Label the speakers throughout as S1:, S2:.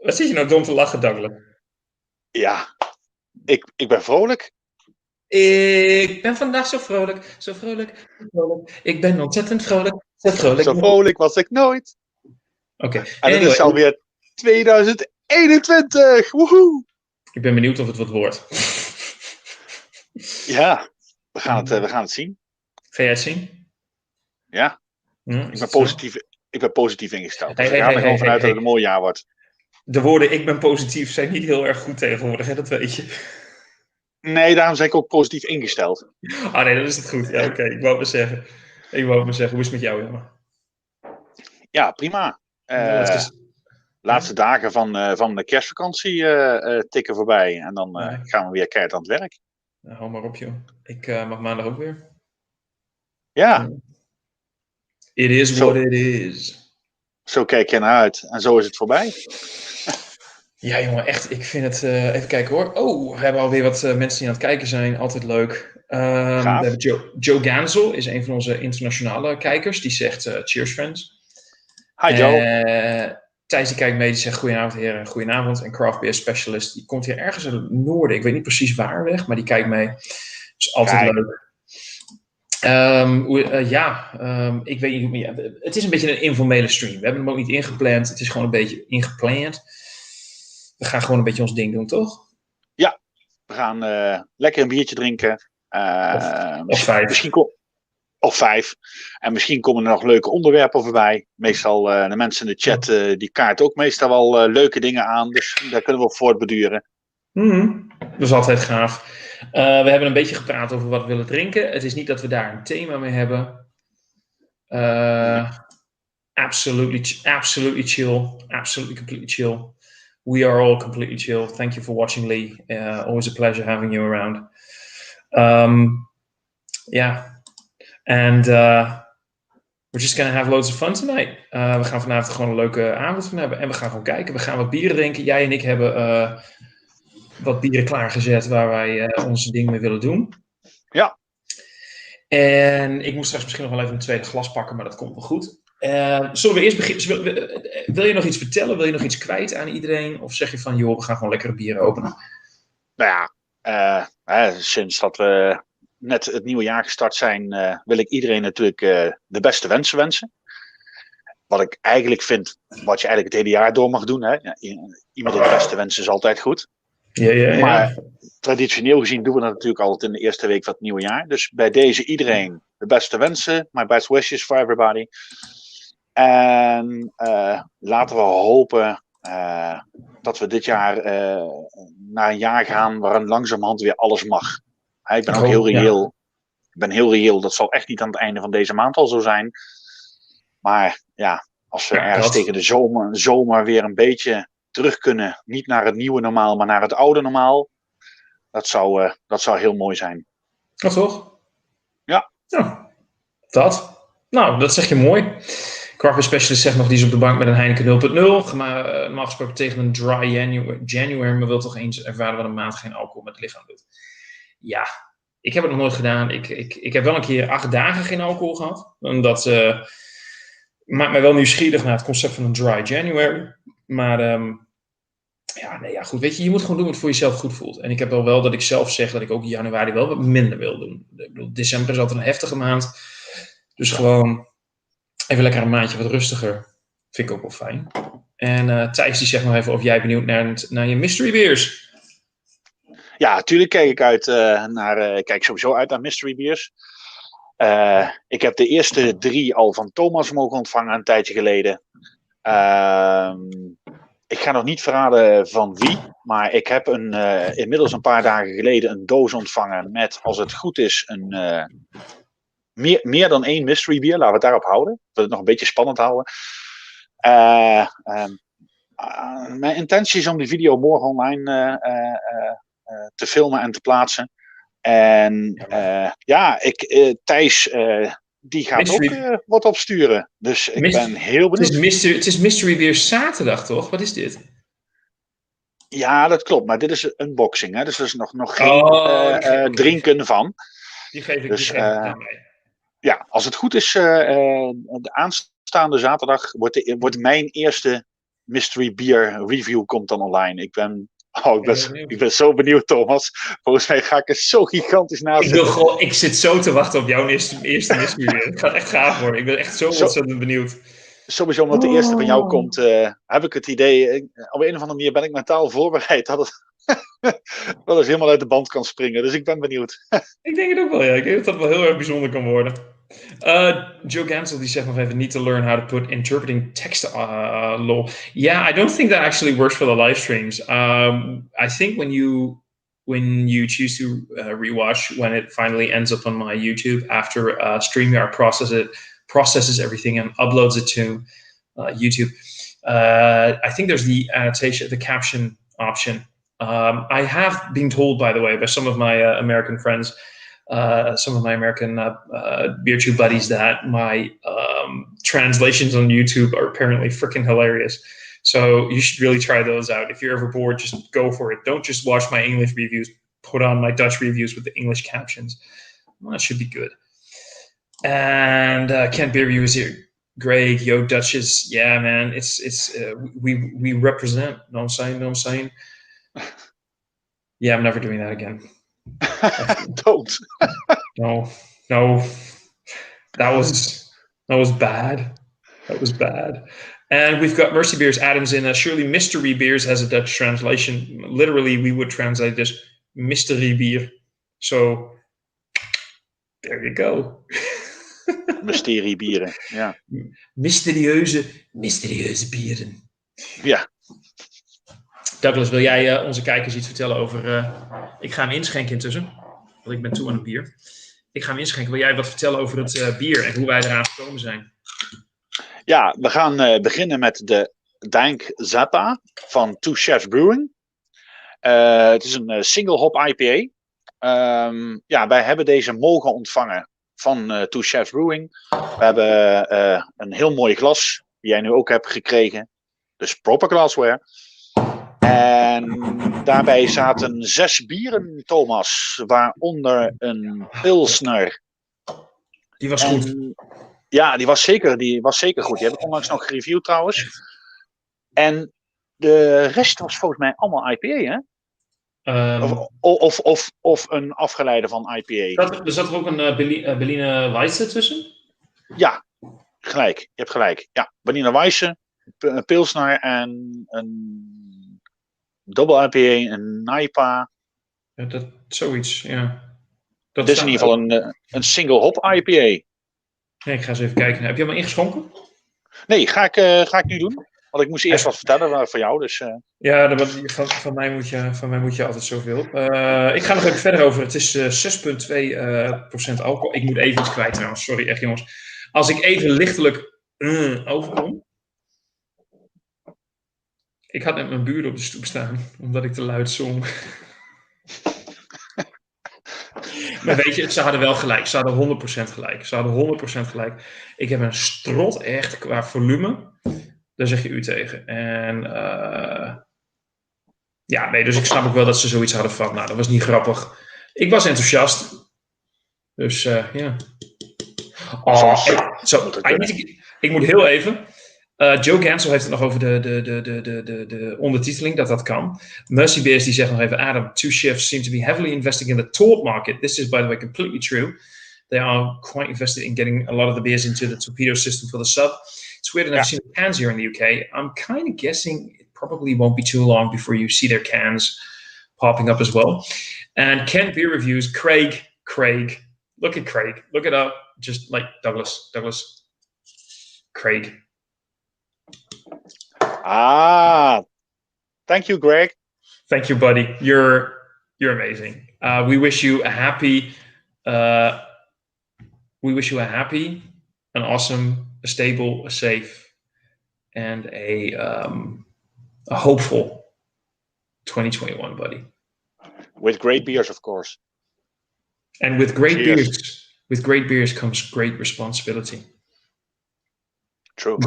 S1: Wat zit je nou dom te lachen, Douglas?
S2: Ja, ik ben vrolijk.
S1: Ik ben vandaag zo vrolijk, zo vrolijk, zo vrolijk. Ik ben ontzettend vrolijk, zo vrolijk.
S2: Zo vrolijk was ik nooit.
S1: Oké,
S2: En het is
S1: anyway,
S2: alweer 2021. Woehoe!
S1: ik ben benieuwd of het wat wordt.
S2: Ja, we gaan het zien.
S1: Ga jij het zien?
S2: Ja,
S1: Is het zo?
S2: ik ben positief ingesteld. Dus
S1: Hey,
S2: we
S1: hey,
S2: gaan
S1: hey,
S2: er
S1: hey,
S2: gewoon
S1: hey,
S2: vanuit dat het
S1: hey.
S2: een mooi jaar wordt.
S1: De woorden ik ben positief zijn niet heel erg goed tegenwoordig, hè? Dat weet je.
S2: Nee, daarom ben ik ook positief ingesteld.
S1: Ah nee, dan is het goed. Ja, oké. Ik wou het maar zeggen. Hoe is het met jou, jongen?
S2: Ja, prima.
S1: De laatste...
S2: Laatste
S1: Ja?
S2: dagen van de kerstvakantie tikken voorbij. En dan
S1: Ja.
S2: gaan we weer keihard aan het werk.
S1: Nou, hou maar op, joh. Ik mag maandag ook weer.
S2: Ja,
S1: Ja. It is what
S2: zo,
S1: it is.
S2: zo kijk je naar uit. En zo is het voorbij.
S1: Ja, jongen, echt. Ik vind het... even kijken, hoor. Oh, we hebben alweer wat mensen die aan het kijken zijn. Altijd leuk. We
S2: Gaaf.
S1: hebben Joe Gansel, is een van onze internationale kijkers. Die zegt, cheers, friends.
S2: Hi Joe.
S1: Thijs die kijkt mee, die zegt goedenavond heren, goedenavond. En Craft Beer Specialist, die komt hier ergens in het noorden. Ik weet niet precies waar weg, maar die kijkt mee. Dus altijd
S2: Kijk.
S1: leuk. Ik weet niet. Ja, het is een beetje een informele stream. We hebben hem ook niet ingepland. Het is gewoon een beetje ingepland. We gaan gewoon een beetje ons ding doen, toch?
S2: Ja, we gaan lekker een biertje drinken.
S1: Of 5.
S2: Of 5. En misschien komen er nog leuke onderwerpen voorbij. Meestal de mensen in de chat die kaarten ook meestal wel leuke dingen aan. Dus daar kunnen we op voortbeduren.
S1: Dat is altijd gaaf. We hebben een beetje gepraat over wat we willen drinken. Het is niet dat we daar een thema mee hebben. Absolutely chill. Absolutely completely chill. We are all completely chill. Thank you for watching, Lee. Always a pleasure having you around. And we're just gonna have loads of fun tonight. We gaan vanavond gewoon een leuke avond van hebben. En we gaan gewoon kijken. We gaan wat bieren drinken. Jij en ik hebben wat bieren klaargezet waar wij onze ding mee willen doen.
S2: Ja.
S1: En ik moet straks misschien nog wel even een tweede glas pakken, maar dat komt wel goed. Zullen we eerst beginnen? Wil je nog iets vertellen? Wil je nog iets kwijt aan iedereen? Of zeg je van, joh, we gaan gewoon lekkere bieren openen?
S2: Nou ja, sinds dat we net het nieuwe jaar gestart zijn, wil ik iedereen natuurlijk de beste wensen wensen. Wat ik eigenlijk vind, wat je eigenlijk het hele jaar door mag doen. Hè? Ja, iemand de beste wensen is altijd goed.
S1: Ja.
S2: Maar traditioneel gezien doen we dat natuurlijk altijd in de eerste week van het nieuwe jaar. Dus bij deze iedereen de beste wensen. My best wishes for everybody. En laten we hopen dat we dit jaar naar een jaar gaan waarin langzamerhand weer alles mag. Ik ben ook heel reëel. Ja. Ik ben heel reëel. Dat zal echt niet aan het einde van deze maand al zo zijn. Maar ja, als we ergens tegen de zomer weer een beetje terug kunnen. Niet naar het nieuwe normaal, maar naar het oude normaal. Dat zou heel mooi zijn.
S1: Dat toch?
S2: Ja.
S1: Dat zeg je mooi. Craft Specialist zegt nog, die is op de bank met een Heineken 0.0. Maar normaal gesproken tegen een dry January, maar wil toch eens ervaren wat een maand geen alcohol met het lichaam doet. Ja, ik heb het nog nooit gedaan. Ik heb wel een keer 8 dagen geen alcohol gehad. En dat maakt mij wel nieuwsgierig naar het concept van een dry January. Maar goed. Weet je, je moet gewoon doen wat voor jezelf goed voelt. En ik heb wel dat ik zelf zeg dat ik ook in januari wel wat minder wil doen. Ik bedoel, december is altijd een heftige maand. Dus gewoon even lekker een maandje wat rustiger. Vind ik ook wel fijn. En Thijs die zegt nog even of jij benieuwd naar je mystery beers.
S2: Ja, natuurlijk kijk sowieso uit naar mystery beers. Ik heb de eerste 3 al van Thomas mogen ontvangen een tijdje geleden. Ik ga nog niet verraden van wie, maar ik heb inmiddels een paar dagen geleden een doos ontvangen met, als het goed is, meer dan 1 mystery beer. Laten we het daarop houden. Ik wil het nog een beetje spannend houden. Mijn intentie is om die video morgen online te filmen en te plaatsen. En Thijs, die gaat ook wat opsturen. Dus ik ben heel benieuwd.
S1: Het is mystery beer zaterdag, toch? Wat is dit?
S2: Ja, dat klopt. Maar dit is een unboxing. Hè? Dus er is nog geen drinken van.
S1: Die geef ik aan mij.
S2: Ja, als het goed is, de aanstaande zaterdag wordt mijn eerste mystery beer review komt dan online. Ik ben zo benieuwd, Thomas. Volgens mij ga ik er zo gigantisch naast zitten.
S1: Ik zit zo te wachten op jouw eerste mystery beer. Het gaat echt gaaf worden. Ik ben echt zo ontzettend benieuwd.
S2: Sowieso omdat de eerste van jou komt, heb ik het idee, op een of andere manier ben ik mentaal voorbereid dat het wel eens helemaal uit de band kan springen. Dus ik ben benieuwd.
S1: Ik denk het ook wel, ja. Ik denk dat dat wel heel erg bijzonder kan worden. Joe Gansel die zegt nog even, need to learn how to put interpreting text law. Yeah, I don't think that actually works for the live streams. I think when you choose to rewatch, when it finally ends up on my YouTube after StreamYard processes everything and uploads it to YouTube. I think there's the annotation, the caption option. I have been told, by the way, by some of my American friends, some of my American BeerTube buddies, that my translations on YouTube are apparently freaking hilarious. So you should really try those out. If you're ever bored, just go for it. Don't just watch my English reviews. Put on my Dutch reviews with the English captions. Well, that should be good. And Kent Beer Reviews here. Greg, yo, Dutches. Yeah, man. We represent. Know what I'm saying? Yeah, I'm never doing that again.
S2: Don't.
S1: No. That was bad. That was bad. And we've got Mercy Beers Adams in. Surely Mystery Beers has a Dutch translation. Literally, we would translate this mystery beer. So, there you go.
S2: Mysteriebieren, ja.
S1: Mysterieuze bieren.
S2: Ja.
S1: Douglas, wil jij onze kijkers iets vertellen over... ik ga hem inschenken intussen, want ik ben toe aan een bier. Ik ga hem inschenken. Wil jij wat vertellen over het bier en hoe wij eraan gekomen zijn?
S2: Ja, we gaan beginnen met de Dank Zappa van Two Chefs Brewing. Het is een single hop IPA. Wij hebben deze mogen ontvangen van Two Chefs Brewing. We hebben een heel mooi glas, die jij nu ook hebt gekregen. Dus proper glassware. En daarbij zaten 6 bieren, Thomas. Waaronder een Pilsner.
S1: Die was goed.
S2: Ja, die was zeker goed. Die heb ik onlangs nog gereviewd trouwens. En de rest was volgens mij allemaal IPA, hè? Of een afgeleide van IPA.
S1: Er zat er ook een Berliner Weisse tussen?
S2: Ja, gelijk. Je hebt gelijk. Ja, Berliner Weisse, een Pilsner en een Double IPA, een Naipa.
S1: Ja, zoiets, ja.
S2: Dat is in ieder geval een single hop IPA.
S1: Nee, ik ga eens even kijken. Heb je hem ingeschonken?
S2: Nee, ga ik nu doen. Want ik moest eerst wat vertellen van jou. Dus,
S1: Ja, van mij moet je altijd zoveel. Ik ga nog even verder over. Het is 6,2% alcohol. Ik moet even iets kwijt trouwens. Sorry, echt jongens. Als ik even lichtelijk overkom. Ik had net mijn buren op de stoep staan. Omdat ik te luid zong. Maar weet je, ze hadden wel gelijk. Ze hadden 100% gelijk. Ik heb een strot echt qua volume. Daar zeg je u tegen. En dus ik snap ook wel dat ze zoiets hadden van, nou, dat was niet grappig. Ik was enthousiast. Dus ja. Ik moet heel even. Joe Gansel heeft het nog over de ondertiteling, dat kan. Mercy Beers die zegt nog even, Adam, Two Chefs seem to be heavily investing in the tort market. This is, by the way, completely true. They are quite invested in getting a lot of the beers into the torpedo system for the sub. It's weird, I've never seen the cans here in the UK. I'm kind of guessing it probably won't be too long before you see their cans popping up as well. And Kent Beer Reviews, Craig. Look at Craig. Look it up. Just like Douglas. Craig.
S2: Thank you, Greg.
S1: Thank you, buddy. You're amazing. We wish you a happy, an awesome, a stable, a safe, and a hopeful 2021, buddy.
S2: With great beers, of course.
S1: And with great beers comes great responsibility.
S2: True.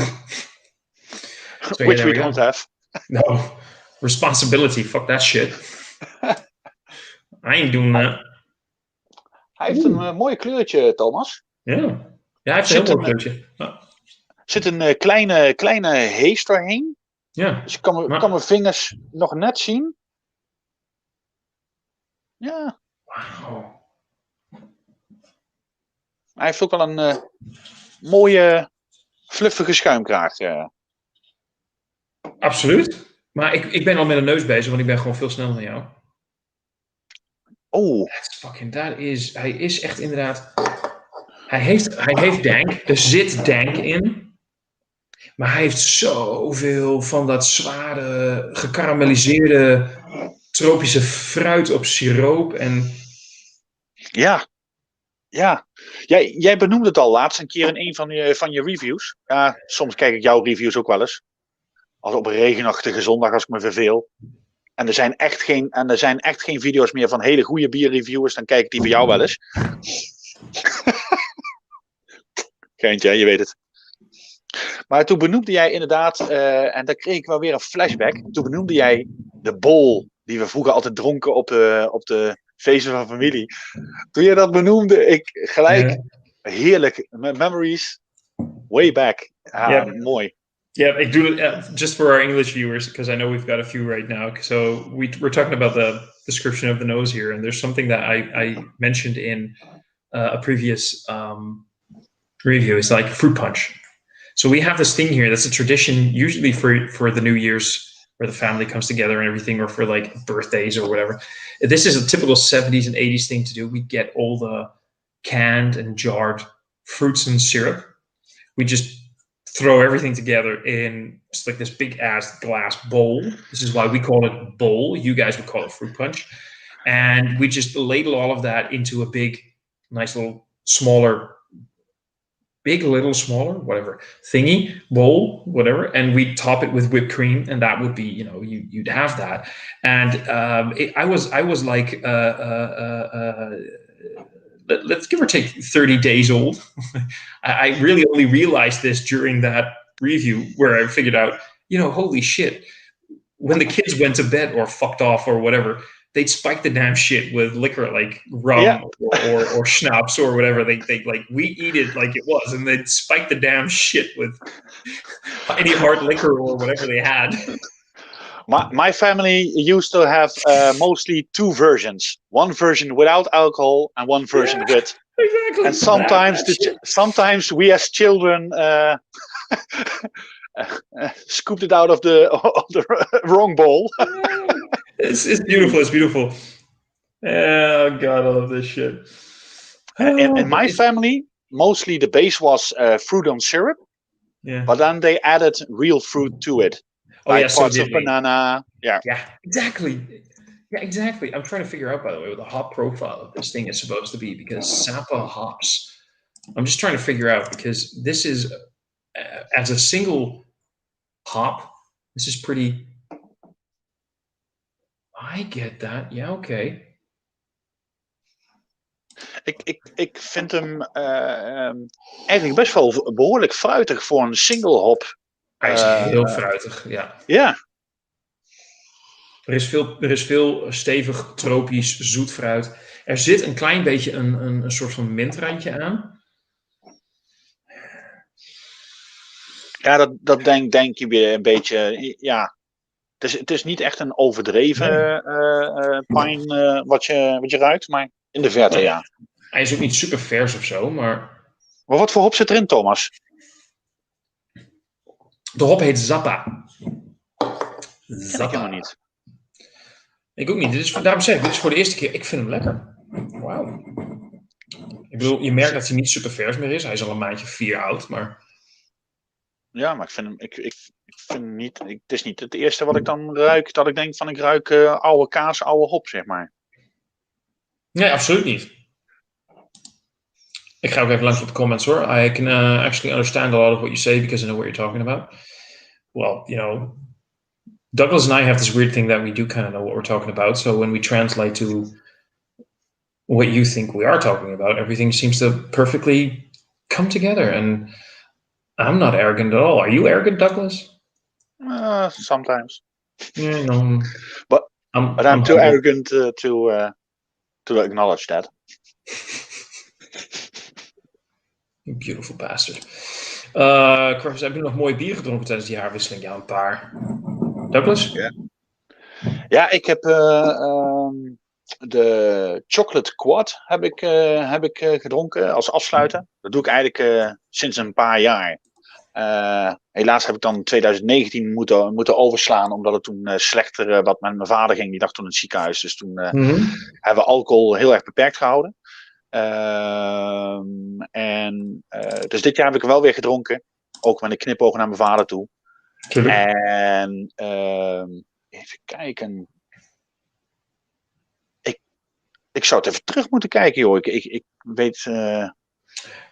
S2: So which we don't have.
S1: No. Responsibility, fuck that shit. I ain't doing that.
S2: Hij heeft een mooi kleurtje, Thomas.
S1: Ja, hij heeft een heel mooi kleurtje.
S2: Er zit een kleine hees doorheen.
S1: Ja.
S2: Dus ik kan mijn vingers nog net zien. Ja.
S1: Wauw.
S2: Hij heeft ook wel een mooie, fluffige schuimkraag.
S1: Absoluut. Maar ik ben al met een neus bezig, want ik ben gewoon veel sneller dan jou.
S2: Oh.
S1: Hij is echt inderdaad... Hij heeft dank. Er zit dank in. Maar hij heeft zoveel van dat zware, gekarameliseerde tropische fruit op siroop. En...
S2: Ja. Jij benoemde het al laatst een keer in een van je reviews. Ja, soms kijk ik jouw reviews ook wel eens. Als op een regenachtige zondag als ik me verveel. En er zijn echt geen video's meer van hele goede bierreviewers. Dan kijk ik die voor jou wel eens. Geintje, je weet het. Maar toen benoemde jij inderdaad, en daar kreeg ik wel weer een flashback. Toen benoemde jij de bol die we vroeger altijd dronken op de feesten van familie. Toen je dat benoemde, ik gelijk heerlijk. Memories way back. Mooi.
S1: Yeah, ik doe het just for our English viewers, because I know we've got a few right now. So we're talking about the description of the nose here, and there's something that I mentioned in a previous review. It's like fruit punch. So we have this thing here that's a tradition, usually for the New Year's, where the family comes together and everything, or for like birthdays or whatever. This is a typical 70s and 80s thing to do. We get all the canned and jarred fruits and syrup. We just throw everything together in just like this big ass glass bowl. This is why we call it bowl. You guys would call it fruit punch. And we just ladle all of that into a big, nice little smaller, whatever, thingy, bowl, whatever. And we top it with whipped cream, and that would be, you'd have that. And I was like, let's give or take 30 days old. I really only realized this during that review where I figured out, holy shit, when the kids went to bed or fucked off or whatever, they'd spike the damn shit with liquor like rum or schnapps or whatever. They like, we eat it like it was, and they'd spike the damn shit with any hard liquor or whatever they had.
S2: My family used to have mostly two versions. One version without alcohol and one version with.
S1: Exactly.
S2: And sometimes we as children scooped it out of the wrong bowl.
S1: It's beautiful. It's beautiful. Oh God, I love this shit.
S2: In my family, mostly the base was fruit on syrup.
S1: Yeah.
S2: But then they added real fruit to it. Like parts of banana. Yeah,
S1: exactly. Yeah, exactly. I'm trying to figure out, by the way, what the hop profile of this thing is supposed to be, because Sapa hops. I'm just trying to figure out, because this is, as a single hop, this is pretty... I get that. Yeah, okay.
S2: Ik vind hem eigenlijk best wel behoorlijk fruitig voor een single hop.
S1: Hij is heel fruitig, ja.
S2: Ja.
S1: Er is veel stevig, tropisch, zoet fruit. Er zit een klein beetje een soort van mintrandje aan.
S2: Ja, dat denk je weer een beetje. Ja. Het is niet echt een overdreven pine wat je ruikt, maar in de verte, ja.
S1: Hij is ook niet super vers of zo, maar...
S2: Maar wat voor hop zit erin, Thomas?
S1: De hop heet Zappa.
S2: Zappa. Ik helemaal niet.
S1: Ik ook niet. Daarom zeg ik, dit is voor de eerste keer. Ik vind hem lekker. Wauw. Ik bedoel, je merkt dat hij niet super vers meer is. Hij is al een maandje 4 oud, maar...
S2: Ja, maar ik vind hem... Ik vind niet... Het is niet het eerste wat ik dan ruik, dat ik denk van ik ruik oude kaas, oude hop, zeg maar.
S1: Nee, absoluut niet. Ik ga ook even langs op de comments, hoor. I can actually understand a lot of what you say because I know what you're talking about. Well, Douglas and I have this weird thing that we do kind of know what we're talking about. So when we translate to what you think we are talking about, everything seems to perfectly come together. And I'm not arrogant at all. Are you arrogant, Douglas?
S2: Sometimes.
S1: Yeah, no.
S2: But I'm too arrogant to acknowledge that.
S1: You beautiful bastard. Heb je nog mooie bier gedronken tijdens die jaarwisseling? Ja, een paar. Douglas?
S2: Ja, ik heb de Chocolate Quad heb ik gedronken als afsluiter. Dat doe ik eigenlijk sinds een paar jaar. Helaas heb ik dan 2019 moeten overslaan, omdat het toen slechter wat met mijn vader ging. Die lag toen in het ziekenhuis. Dus toen hebben we alcohol heel erg beperkt gehouden. Dus dit jaar heb ik er wel weer gedronken. Ook met een knipoog naar mijn vader toe.
S1: Tuurlijk.
S2: En even kijken. Ik zou het even terug moeten kijken, joh. Ik weet.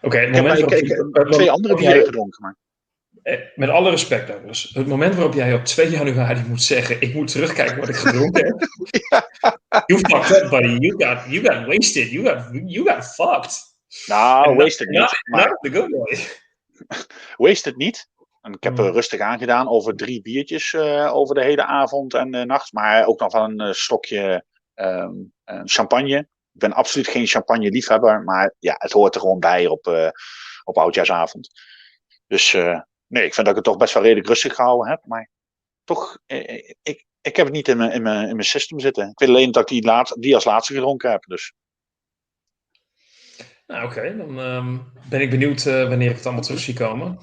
S1: Oké,
S2: ik heb twee andere bieren gedronken. Maar...
S1: Met alle respect, Douglas. Het moment waarop jij op 2 januari moet zeggen: ik moet terugkijken wat ik gedronken heb. You fucked up, buddy. You got wasted. You got fucked.
S2: Nou, wasted niet.
S1: Not the good boy.
S2: Wasted niet. En ik heb er rustig aangedaan over 3 biertjes over de hele avond en nacht. Maar ook nog van een stokje champagne. Ik ben absoluut geen champagne liefhebber. Maar ja, het hoort er gewoon bij op oudjaarsavond. Dus nee, ik vind dat ik het toch best wel redelijk rustig gehouden heb. Maar toch, ik heb het niet in mijn system zitten. Ik weet alleen dat ik die als laatste gedronken heb. Dus.
S1: Nou, oké. Dan ben ik benieuwd wanneer ik het allemaal terug zie komen.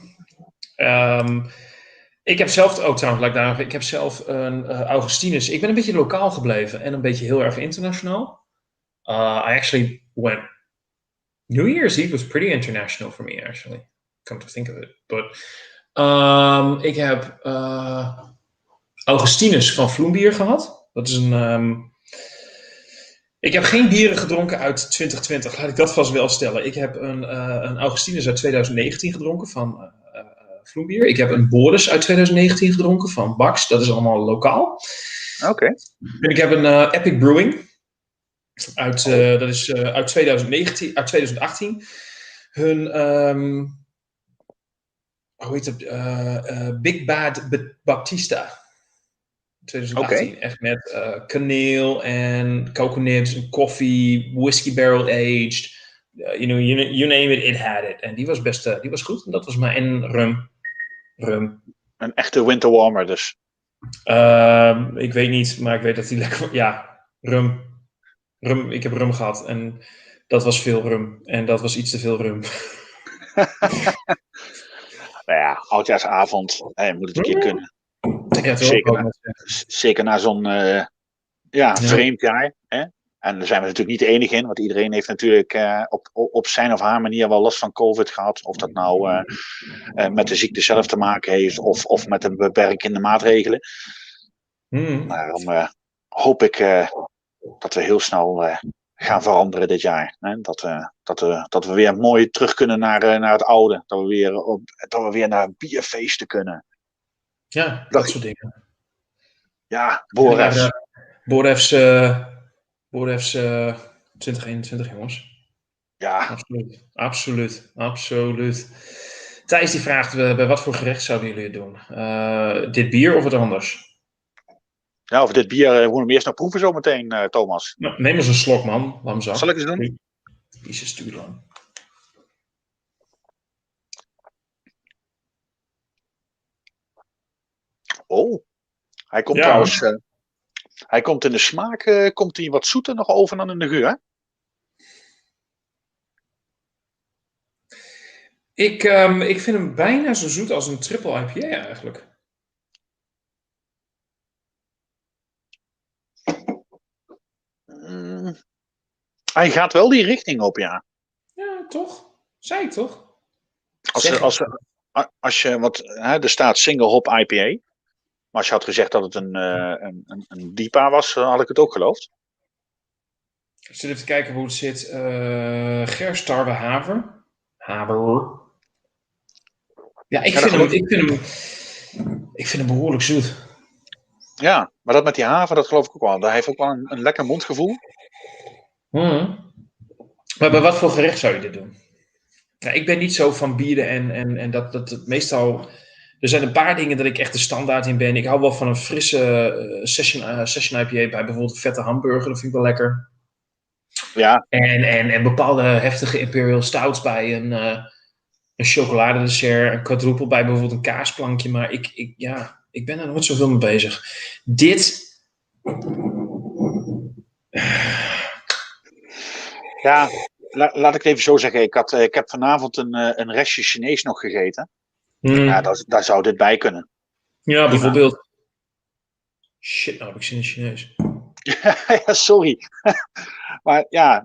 S1: Ik heb zelf ook trouwens, ik heb zelf een Augustinus. Ik ben een beetje lokaal gebleven en een beetje heel erg internationaal. I actually went. New Year's Eve was pretty international for me, actually. Come to think of it. But ik heb Augustinus van Vloembier gehad. Dat is een. Ik heb geen bieren gedronken uit 2020, laat ik dat vast wel stellen. Ik heb een Augustinus uit 2019 gedronken van Vloembier. Ik heb een Boris uit 2019 gedronken van Bax. Dat is allemaal lokaal.
S2: Oké.
S1: En ik heb een Epic Brewing uit 2018. Hun, hoe heet het? Big Bad Baptista. 2018. Okay. Echt met kaneel en coconuts en koffie, whiskey barrel aged. You name it, it had it. En die was best, die was goed. En dat was maar in rum.
S2: Een echte winter warmer dus.
S1: Ik weet niet, maar ik weet dat die lekker... Ja, rum. Ik heb rum gehad en dat was veel rum. En dat was iets te veel rum.
S2: Nou ja, oudjaarsavond. Moet het een keer kunnen.
S1: Ja,
S2: zeker na zo'n vreemd jaar. Hè? En daar zijn we natuurlijk niet de enige in. Want iedereen heeft natuurlijk op zijn of haar manier wel last van COVID gehad. Of dat nou met de ziekte zelf te maken heeft. Of met de beperkende maatregelen. Daarom hoop ik dat we heel snel gaan veranderen dit jaar. Hè? Dat we weer mooi terug kunnen naar het oude. Dat we weer naar bierfeesten kunnen.
S1: Ja, dat soort dingen.
S2: Ja, Borefs.
S1: Borefs 2021, jongens.
S2: Ja.
S1: Absoluut. Thijs die vraagt, bij wat voor gerecht zouden jullie het doen? Dit bier of wat anders?
S2: Ja, of dit bier, we moeten hem eerst nog proeven zometeen, Thomas.
S1: Nou, neem eens een slok, man. Lamzak.
S2: Zal ik eens doen?
S1: Jezus, stuur lang.
S2: Oh, hij komt trouwens... hij komt in de smaak, komt hij wat zoeter nog over dan in de geur, hè?
S1: Ik vind hem bijna zo zoet als een triple IPA eigenlijk.
S2: Hij gaat wel die richting op, ja.
S1: Ja, toch? Zei ik toch?
S2: Als je wat... er staat single hop IPA. Maar als je had gezegd dat het een DIPA was, had ik het ook geloofd.
S1: Ik zit even te kijken hoe het zit. Gerst, tarwe, haver. Ja, ik vind hem behoorlijk zoet.
S2: Ja, maar dat met die haver, dat geloof ik ook wel. Hij heeft ook wel een lekker mondgevoel.
S1: Maar bij wat voor gerecht zou je dit doen? Ja, ik ben niet zo van bieren en dat het meestal... Er zijn een paar dingen dat ik echt de standaard in ben. Ik hou wel van een frisse session IPA bij bijvoorbeeld een vette hamburger. Dat vind ik wel lekker.
S2: Ja.
S1: En bepaalde heftige imperial stouts bij een een chocoladedessert, een quadruple bij bijvoorbeeld een kaasplankje. Maar ik ben daar nooit zoveel mee bezig. Dit...
S2: Ja, laat ik het even zo zeggen. Ik heb vanavond een restje Chinees nog gegeten. Ja, daar zou dit bij kunnen.
S1: Ja,
S2: Prima.
S1: bijvoorbeeld... Shit, nou heb ik zin in Chinees.
S2: Ja, sorry. Maar ja,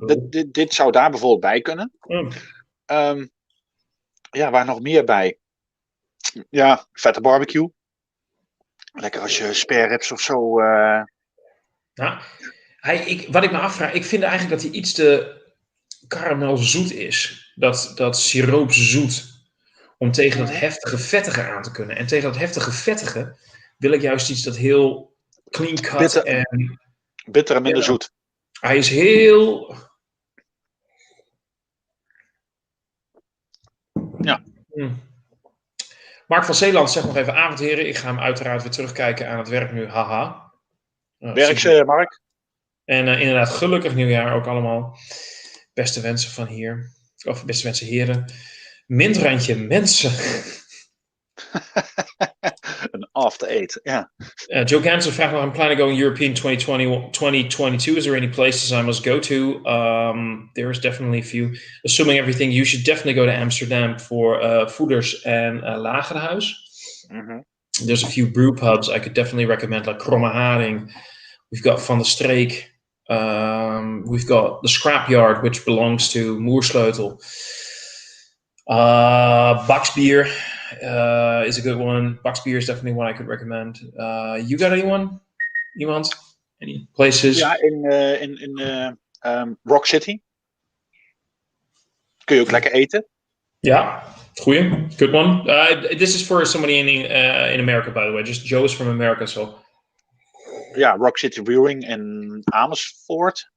S2: dit zou daar bijvoorbeeld bij kunnen. Ja, waar nog meer bij? Ja, vette barbecue. Lekker als je spare ribs of zo.
S1: Nou, wat ik me afvraag, ik vind eigenlijk dat hij iets te karamelzoet is. Dat siroopzoet. Om tegen dat heftige vettige aan te kunnen. En tegen dat heftige vettige wil ik juist iets dat heel clean cut
S2: Bitter en minder zoet.
S1: Hij is heel...
S2: Ja.
S1: Mark van Zeeland zegt nog even avond heren. Ik ga hem uiteraard weer terugkijken aan het werk nu. Haha.
S2: Werk ze, Mark.
S1: En inderdaad, gelukkig nieuwjaar ook allemaal. Beste wensen van hier. Of beste wensen heren. Mindrandje mensen.
S2: Een after eight, ja.
S1: Joe Ganser vraagt nog, I'm planning to go in European 2022. Is there any places I must go to? There is definitely a few. Assuming everything, you should definitely go to Amsterdam for Voeders en Lagerhuis.
S2: Mm-hmm.
S1: There's a few brew pubs I could definitely recommend, like Kromme Haring. We've got Van de Streek. We've got the Scrapyard, which belongs to Moersleutel. Bucksbier is a good one. Bucksbier is definitely one I could recommend. You got anyone? Iemand? Any places?
S2: Ja, in Rock City. Kun je ook lekker eten.
S1: Ja, goeie. Good one. This is for somebody in America, by the way. Just Joe is from America, so.
S2: Ja, Rock City Brewing in Amersfoort.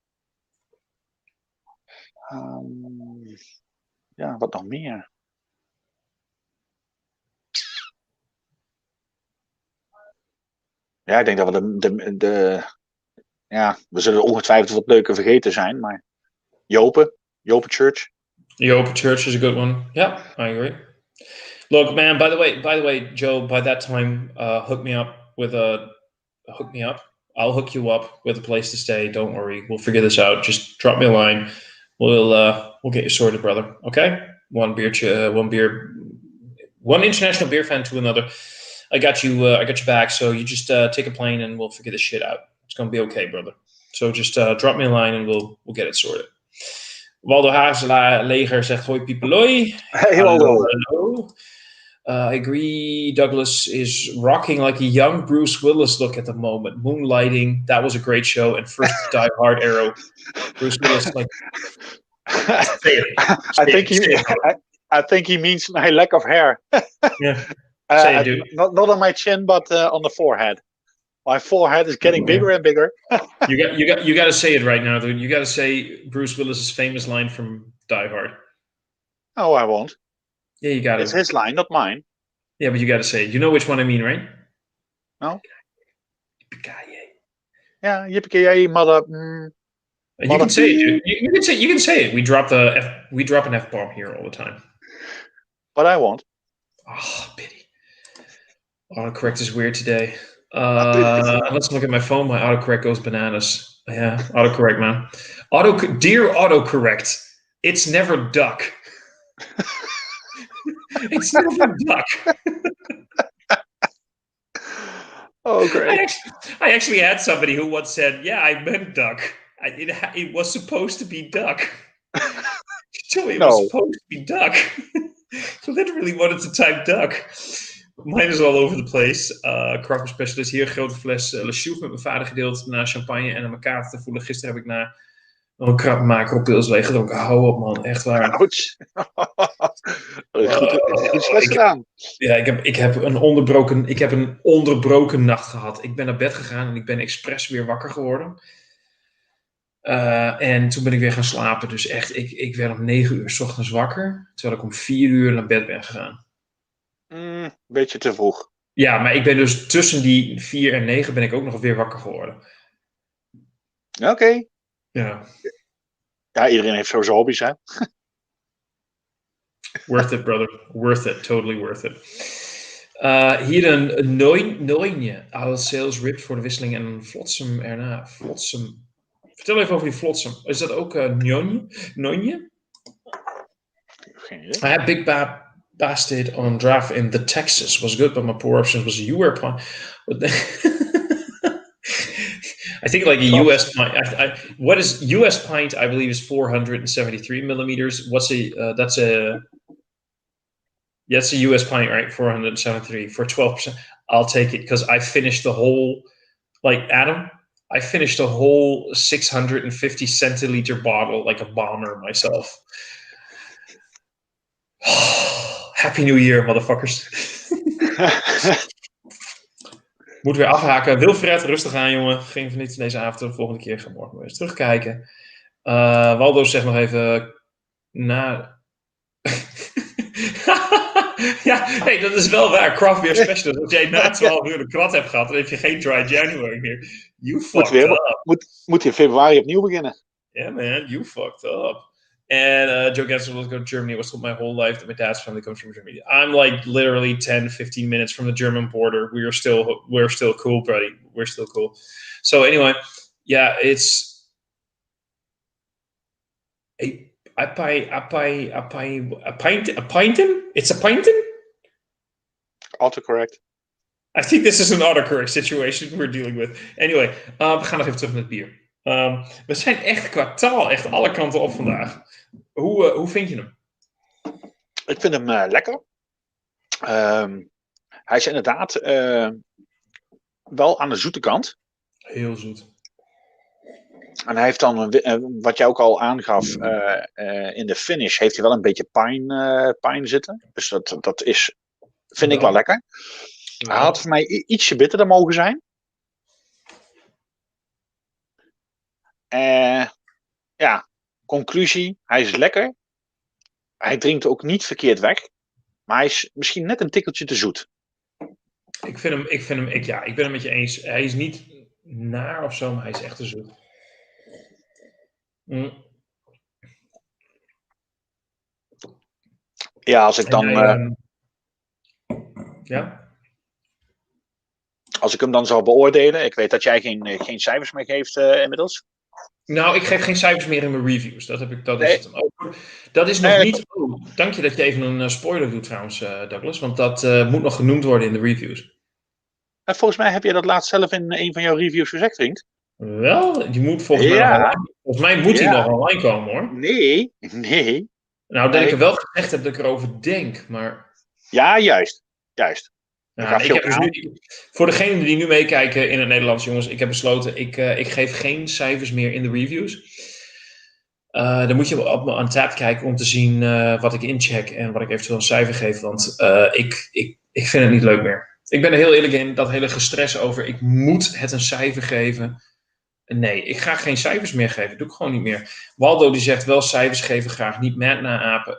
S2: Ja, wat nog meer? Ja, ik denk dat we ja, we zullen ongetwijfeld wat leuker vergeten zijn, maar Jopen Church.
S1: Jopen Church is a good one. Yeah, I agree. Look, man, by the way, Joe, by that time, hook me up. I'll hook you up with a place to stay. Don't worry. We'll figure this out. Just drop me a line. We'll get you sorted, brother. Okay? One international beer fan to another. I got you back. So you just take a plane and we'll figure this shit out. It's gonna be okay, brother. So just drop me a line and we'll get it sorted. Waldo Hazelaar zegt hoi piepeloi.
S2: Hey Waldo.
S1: Hello. I agree. Douglas is rocking like a young Bruce Willis look at the moment. Moonlighting, that was a great show. And first Die Hard Arrow. Bruce Willis, like.
S2: I think he means my lack of hair.
S1: Yeah. Say it, dude.
S2: Not on my chin, but on the forehead. My forehead is getting bigger and bigger.
S1: You got to say it right now, dude. You got to say Bruce Willis's famous line from Die Hard.
S2: Oh, I won't.
S1: Yeah, you got it.
S2: It's his line, not mine.
S1: Yeah, but you got to say it. You know which one I mean, right?
S2: No. Yeah, yippee mother.
S1: You can say it, dude. You can say it. We drop an F-bomb here all the time.
S2: But I won't.
S1: Oh, pity. Autocorrect is weird today. Let's look at my phone. My autocorrect goes bananas. Yeah, autocorrect, man. Dear autocorrect, it's never duck. It's never duck.
S2: Oh, great.
S1: I actually had somebody who once said, yeah, I meant duck. It was supposed to be duck. So it was supposed to be duck. So literally wanted to type duck. Mine is all over the place. Craft Specialist hier. Grote fles Le Chouf met mijn vader gedeeld. Na champagne en aan mijn kaart te voelen. Gisteren heb ik nog een krabbenmaker op pils leeg gedronken. Hou op, man. Echt waar.
S2: Ouch. Goed slecht gedaan.
S1: Ja, ik heb een onderbroken nacht gehad. Ik ben naar bed gegaan en ik ben expres weer wakker geworden. En toen ben ik weer gaan slapen. Dus echt, ik werd om 9 uur 's ochtends wakker. Terwijl ik om 4 uur naar bed ben gegaan.
S2: Beetje te vroeg.
S1: Ja, maar ik ben dus tussen die 4 en 9 ben ik ook nog weer wakker geworden.
S2: Oké.
S1: Ja.
S2: Ja, iedereen heeft zo zijn hobby's, hè?
S1: Worth it, brother. Worth it. Totally worth it. Hier een Noinje. Alle sales ripped voor de wisseling en een Flotsam erna. Flotsam. Vertel even over die Flotsam. Is dat ook Noinje?
S2: Geen idee.
S1: I had Big Bastard on draft in the Texas. Was good, but my poor options was a UR pint. I think like a US pint. What is US pint? I believe is 473 millimeters. That's a US pint, right? 473 for 12%. I'll take it because I finished the whole, like Adam. I finished a whole 650 centiliter bottle like a bomber myself. Happy New Year, motherfuckers. Moet weer afhaken. Wilfred, rustig aan, jongen. Geen van niets deze avond. De volgende keer gaan we morgen weer eens terugkijken. Waldo zegt nog even... Ja, hey, dat is wel waar. Craft Beer Specialist. Als jij na 12 uur de krat hebt gehad, dan heb je geen Dry January meer. You fucked up.
S2: Moet je in februari opnieuw beginnen.
S1: Yeah, man. You fucked up. And Joe Gensel, let's go to Germany. I was told my whole life that my dad's family comes from Germany. I'm like literally 10, 15 minutes from the German border. We're still cool, buddy. We're still cool. So anyway, yeah, it's a pinten? It's a pinten?
S2: Autocorrect.
S1: I think this is an autocorrect situation we're dealing with. Anyway, we gaan nog even terug met bier. We zijn echt qua taal echt alle kanten op vandaag. Hoe vind je hem?
S2: Ik vind hem lekker. Hij is inderdaad wel aan de zoete kant.
S1: Heel zoet.
S2: En hij heeft dan, wat jij ook al aangaf, in de finish heeft hij wel een beetje pine zitten. Dus dat vind ik wel lekker. Ja. Hij had voor mij ietsje bitterder mogen zijn. Ja, conclusie, hij is lekker. Hij drinkt ook niet verkeerd weg. Maar hij is misschien net een tikkeltje te zoet.
S1: Ik ben het met je eens. Hij is niet naar of zo, maar hij is echt te zoet.
S2: Ja, als ik dan...
S1: ja?
S2: Als ik hem dan zou beoordelen... Ik weet dat jij geen cijfers meer geeft inmiddels.
S1: Nou, ik geef geen cijfers meer in mijn reviews. Dat is nog niet... Oh, dank je dat je even een spoiler doet trouwens, Douglas. Want dat moet nog genoemd worden in de reviews.
S2: Volgens mij heb je dat laatst zelf in een van jouw reviews gezegd, vriend.
S1: Wel, die moet volgens mij moet die nog online komen, hoor.
S2: Nee.
S1: Nou, dat ik er wel gezegd heb dat ik erover denk, maar...
S2: Ja, juist.
S1: Ja, voor degenen die nu meekijken in het Nederlands, jongens, ik heb besloten, ik geef geen cijfers meer in de reviews. Dan moet je op mijn Untappd kijken om te zien wat ik incheck en wat ik eventueel een cijfer geef, want ik vind het niet leuk meer. Ik ben er heel eerlijk in, dat hele gestres over, ik moet het een cijfer geven. Nee, ik ga geen cijfers meer geven, dat doe ik gewoon niet meer. Waldo die zegt wel cijfers geven graag, niet Matt naapen.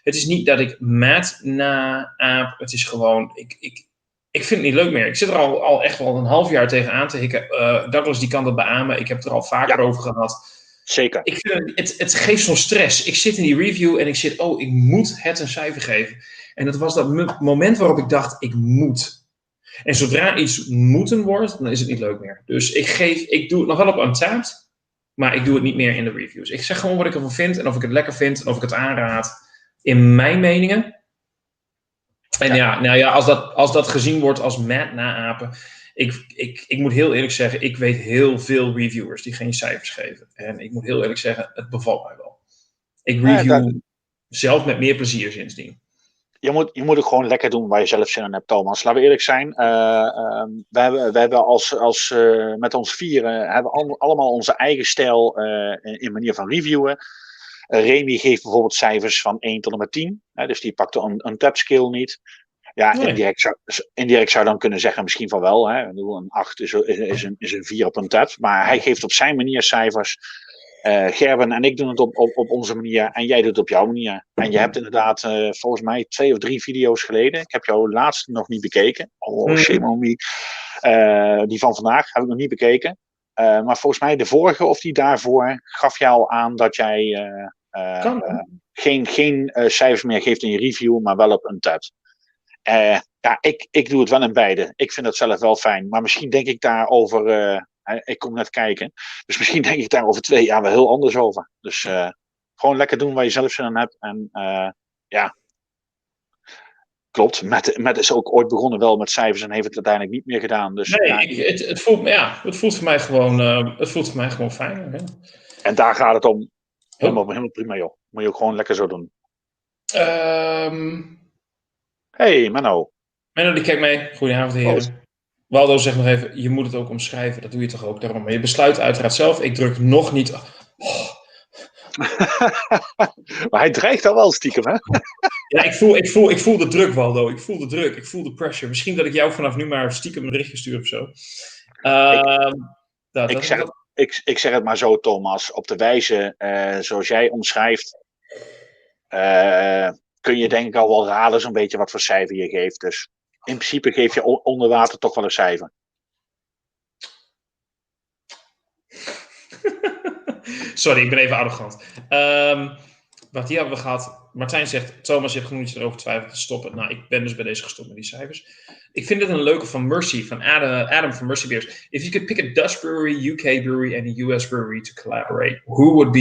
S1: Het is niet dat ik Matt naaap, het is gewoon, ik vind het niet leuk meer. Ik zit er al echt wel een half jaar tegenaan te hikken. Douglas die kan dat beamen, ik heb het er al vaker over gehad.
S2: Zeker.
S1: Ik vind het geeft zo'n stress. Ik zit in die review en ik zit, ik moet het een cijfer geven. En dat was dat moment waarop ik dacht, ik moet. En zodra iets moeten wordt, dan is het niet leuk meer. Dus ik doe het nog wel op Untappd, maar ik doe het niet meer in de reviews. Ik zeg gewoon wat ik ervan vind en of ik het lekker vind en of ik het aanraad in mijn meningen. En als dat gezien wordt als Matt naapen, ik moet heel eerlijk zeggen, ik weet heel veel reviewers die geen cijfers geven. En ik moet heel eerlijk zeggen, het bevalt mij wel. Ik review zelf met meer plezier sindsdien.
S2: Je moet het gewoon lekker doen waar je zelf zin in hebt, Thomas. Laten we eerlijk zijn. We hebben als met ons vieren hebben allemaal onze eigen stijl in manier van reviewen. Remy geeft bijvoorbeeld cijfers van 1 tot en met 10. Dus die pakt een tap skill niet. Ja, nee. Indirect zou dan kunnen zeggen misschien van wel. Een 8 is een 4 op een tap. Maar hij geeft op zijn manier cijfers. Gerben en ik doen het op onze manier en jij doet het op jouw manier. En je hebt inderdaad volgens mij 2 of 3 video's geleden. Ik heb jouw laatste nog niet bekeken. Shame on me. Die van vandaag heb ik nog niet bekeken. Maar volgens mij de vorige of die daarvoor gaf jij al aan dat jij geen cijfers meer geeft in je review, maar wel op Untappd. Ja, ik doe het wel in beide. Ik vind het zelf wel fijn. Maar misschien denk ik daar over... ik kom net kijken. Dus misschien denk ik daar over 2 jaar wel heel anders over. Dus gewoon lekker doen waar je zelf zin in hebt. En ja, klopt. Met is ook ooit begonnen wel met cijfers en heeft het uiteindelijk niet meer gedaan. Dus,
S1: Nee, het voelt voor mij gewoon fijn. Ja.
S2: En daar gaat het om. Helemaal prima, joh. Moet je ook gewoon lekker zo doen. Hey, Menno.
S1: Menno, die kijkt mee. Goedenavond, heren. Waldo zegt nog even, je moet het ook omschrijven. Dat doe je toch ook daarom. Maar je besluit uiteraard zelf. Ik druk nog niet... Oh.
S2: Maar hij dreigt al wel stiekem, hè?
S1: Ja, ik voel de druk, Waldo. Ik voel de druk. Ik voel de pressure. Misschien dat ik jou vanaf nu maar stiekem een berichtje stuur of zo.
S2: Ik zeg het maar zo, Thomas. Op de wijze zoals jij omschrijft... kun je denk ik al wel raden zo'n beetje wat voor cijfer je geeft. Dus in principe geef je onder water toch wel een cijfer.
S1: Sorry, ik ben even arrogant. Wat hier hebben we gehad. Martijn zegt, Thomas, je hebt genoeg iets erover twijfelen te stoppen. Nou, ik ben dus bij deze gestopt met die cijfers. Ik vind het een leuke van Mercy, van Adam van Mercy Beers. If you could pick a Dutch brewery, UK brewery and a US brewery to collaborate, who would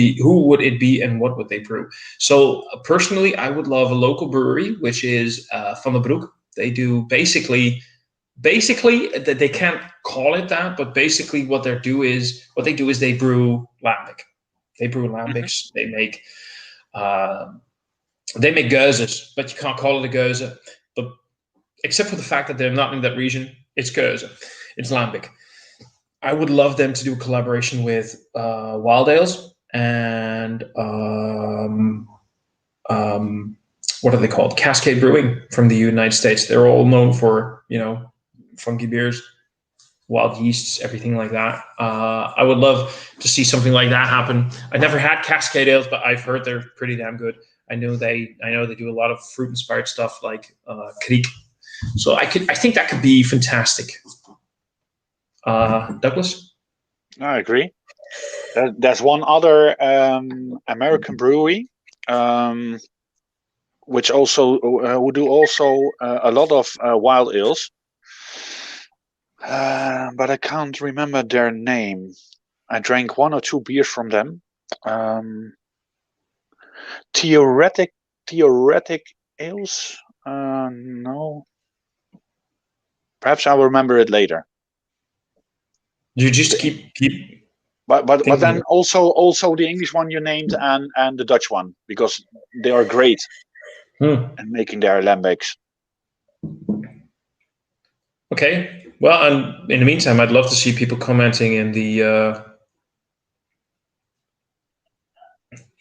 S1: it be and what would they brew? So, personally, I would love a local brewery, which is Van den Broek. They do basically, they can't call it that, but basically what they do is they brew lambic. They brew lambics. They make geuzes, but you can't call it a geuze. But except for the fact that they're not in that region, it's geuze. It's lambic. I would love them to do a collaboration with Wild Ales and what are they called? Cascade Brewing from the United States. They're all known for, funky beers, wild yeasts, everything like that. I would love to see something like that happen. I never had Cascade Ales, but I've heard they're pretty damn good. I know they do a lot of fruit-inspired stuff like kriek. So I think that could be fantastic. Douglas?
S2: I agree. There's one other American brewery, which also who do also a lot of wild ales. But I can't remember their name. I drank 1 or 2 beers from them. Theoretic ales? No. Perhaps I'll remember it later.
S1: You just keep.
S2: But then also the English one you named and the Dutch one, because they are great at making their lambics.
S1: Okay. Well, and in the meantime, I'd love to see people commenting in the.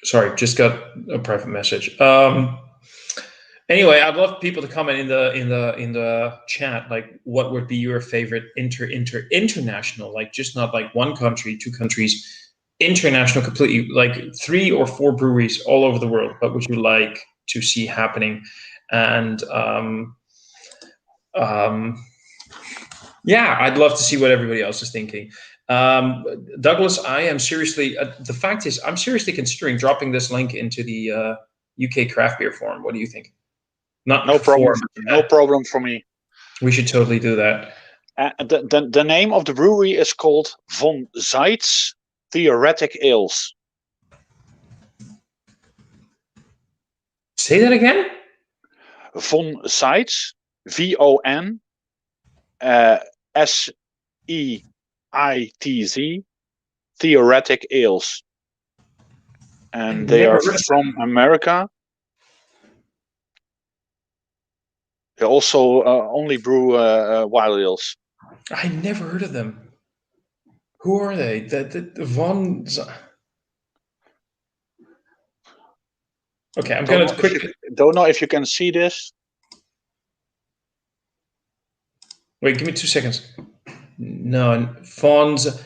S1: Sorry, just got a private message. Anyway, I'd love people to comment in the chat, like what would be your favorite international, like just not like one country, 2 countries, international, completely like 3 or 4 breweries all over the world. What would you like to see happening? And yeah, I'd love to see what everybody else is thinking. Douglas, I am seriously. The fact is, I'm seriously considering dropping this link into the UK craft beer forum. What do you think?
S2: No problem. No problem for me.
S1: We should totally do that.
S2: The name of the brewery is called Von Zeitz Theoretic Ales.
S1: Say that again.
S2: Von Zeitz, VON SEITZ, Theoretic Ales, and they are from America. They also only brew wild ales.
S1: I never heard of them. Who are they? The Von. Okay, I'm going to quickly.
S2: Don't know if you can see this.
S1: Wait, give me 2 seconds. No, Fonz.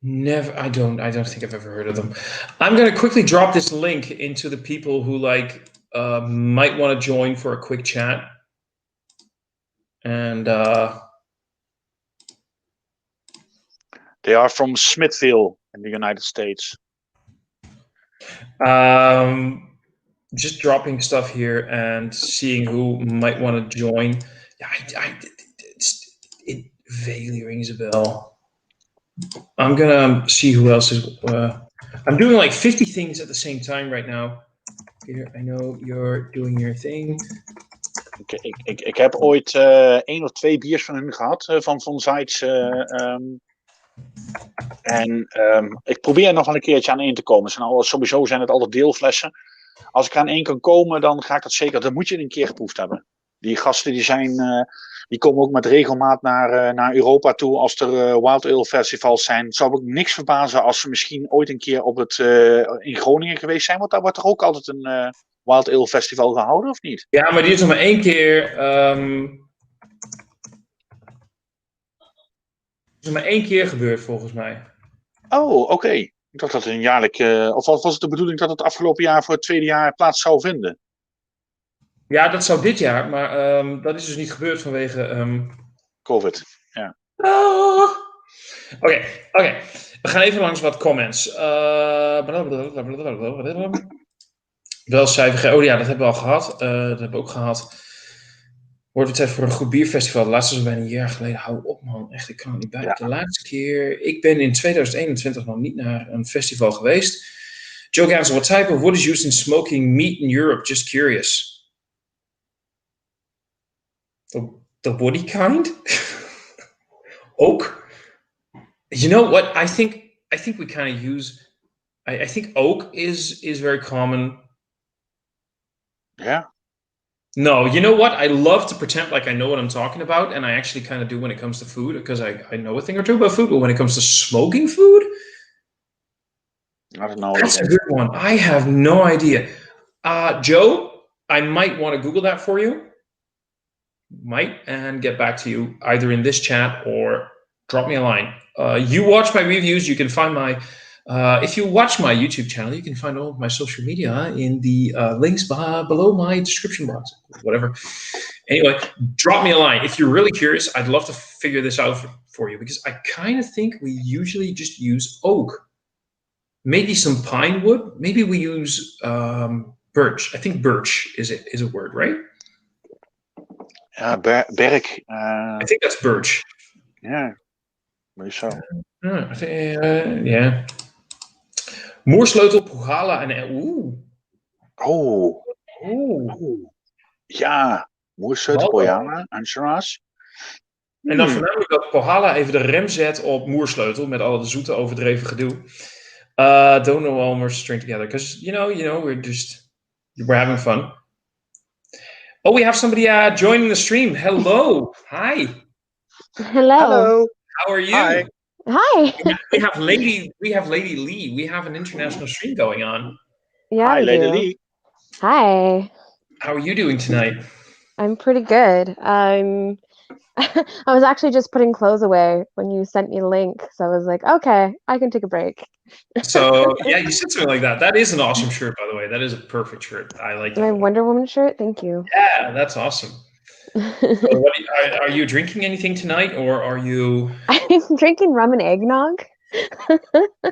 S1: Never. I don't think I've ever heard of them. I'm going to quickly drop this link into the people who might want to join for a quick chat. And
S2: they are from Smithville in the United States.
S1: Just dropping stuff here and seeing who might want to join. Yeah, it vaguely rings a bell. I'm gonna see who else is. I'm doing like 50 things at the same time right now. Peter, I know you're doing your thing.
S2: Ik heb ooit 1 of 2 biers van hun gehad, van Zeitz. Ik probeer er nog wel een keertje aan in te komen. Sowieso zijn het altijd deelflessen. Als ik aan 1 kan komen, dan ga ik dat zeker. Dat moet je een keer geproefd hebben. Die gasten die komen ook met regelmaat naar Europa toe als er Wild Ale festivals zijn. Het zou ook niks verbazen als ze misschien ooit een keer in Groningen geweest zijn. Want daar wordt er ook altijd een Wild Ale festival gehouden, of niet?
S1: Ja, maar die is nog maar 1 keer. Het is maar 1 keer gebeurd, volgens mij.
S2: Oh, oké. Ik dacht dat het een jaarlijk... of was het de bedoeling dat het afgelopen jaar voor het tweede jaar plaats zou vinden?
S1: Ja, dat zou dit jaar, maar dat is dus niet gebeurd vanwege...
S2: COVID, ja.
S1: Oké. We gaan even langs wat comments. Wel cijfer. Oh ja, dat hebben we al gehad. Dat hebben we ook gehad. Wordt het tijd voor een goed bierfestival? De laatste was bijna een jaar geleden. Hou op, man. Echt, ik kan er niet bij. Ja. De laatste keer... Ik ben in 2021 nog niet naar een festival geweest. Joe Gansel, what type of wood is used in smoking meat in Europe? Just curious. The woody kind? Oak? You know what? I think we kind of use... I think oak is very common.
S2: Yeah.
S1: No, you know what? I love to pretend like I know what I'm talking about, and I actually kind of do when it comes to food, because I know a thing or two about food, but when it comes to smoking food,
S2: I don't know.
S1: That's a good one. I have no idea. Joe, I might want to Google that for you. And get back to you either in this chat or drop me a line. You watch my reviews. You can find if you watch my YouTube channel, you can find all of my social media in the links below my description box, whatever. Anyway, drop me a line. If you're really curious, I'd love to figure this out for you, because I kind of think we usually just use oak. Maybe some pine wood. Maybe we use birch. I think birch is a word, right?
S2: Berk.
S1: I think that's birch.
S2: Yeah, maybe so.
S1: I think, yeah. Moersleutel, Pugala en... Oeh.
S2: Oh. Ja, Moersleutel, Pugala en Shiraz.
S1: En dan voornamelijk dat Pugala even de rem zet op Moersleutel met al de zoete overdreven gedoe. Don't know all more string together, because you know we're having fun. Oh, we have somebody joining the stream. Hello. Hi.
S3: Hello.
S1: How are you?
S3: Hi.
S1: We have Lady Lee. We have an international stream going on.
S3: Yeah.
S2: Hi, Lady Lee.
S3: Hi.
S1: How are you doing tonight?
S3: I'm pretty good. I was actually just putting clothes away when you sent me the link, so I was like, okay, I can take a break.
S1: So yeah, you said something like that. That is an awesome shirt, by the way. That is a perfect shirt. I like that.
S3: My Wonder Woman shirt. Thank you.
S1: Yeah, that's awesome. So are you drinking anything tonight, or are you?
S3: I'm drinking rum and eggnog.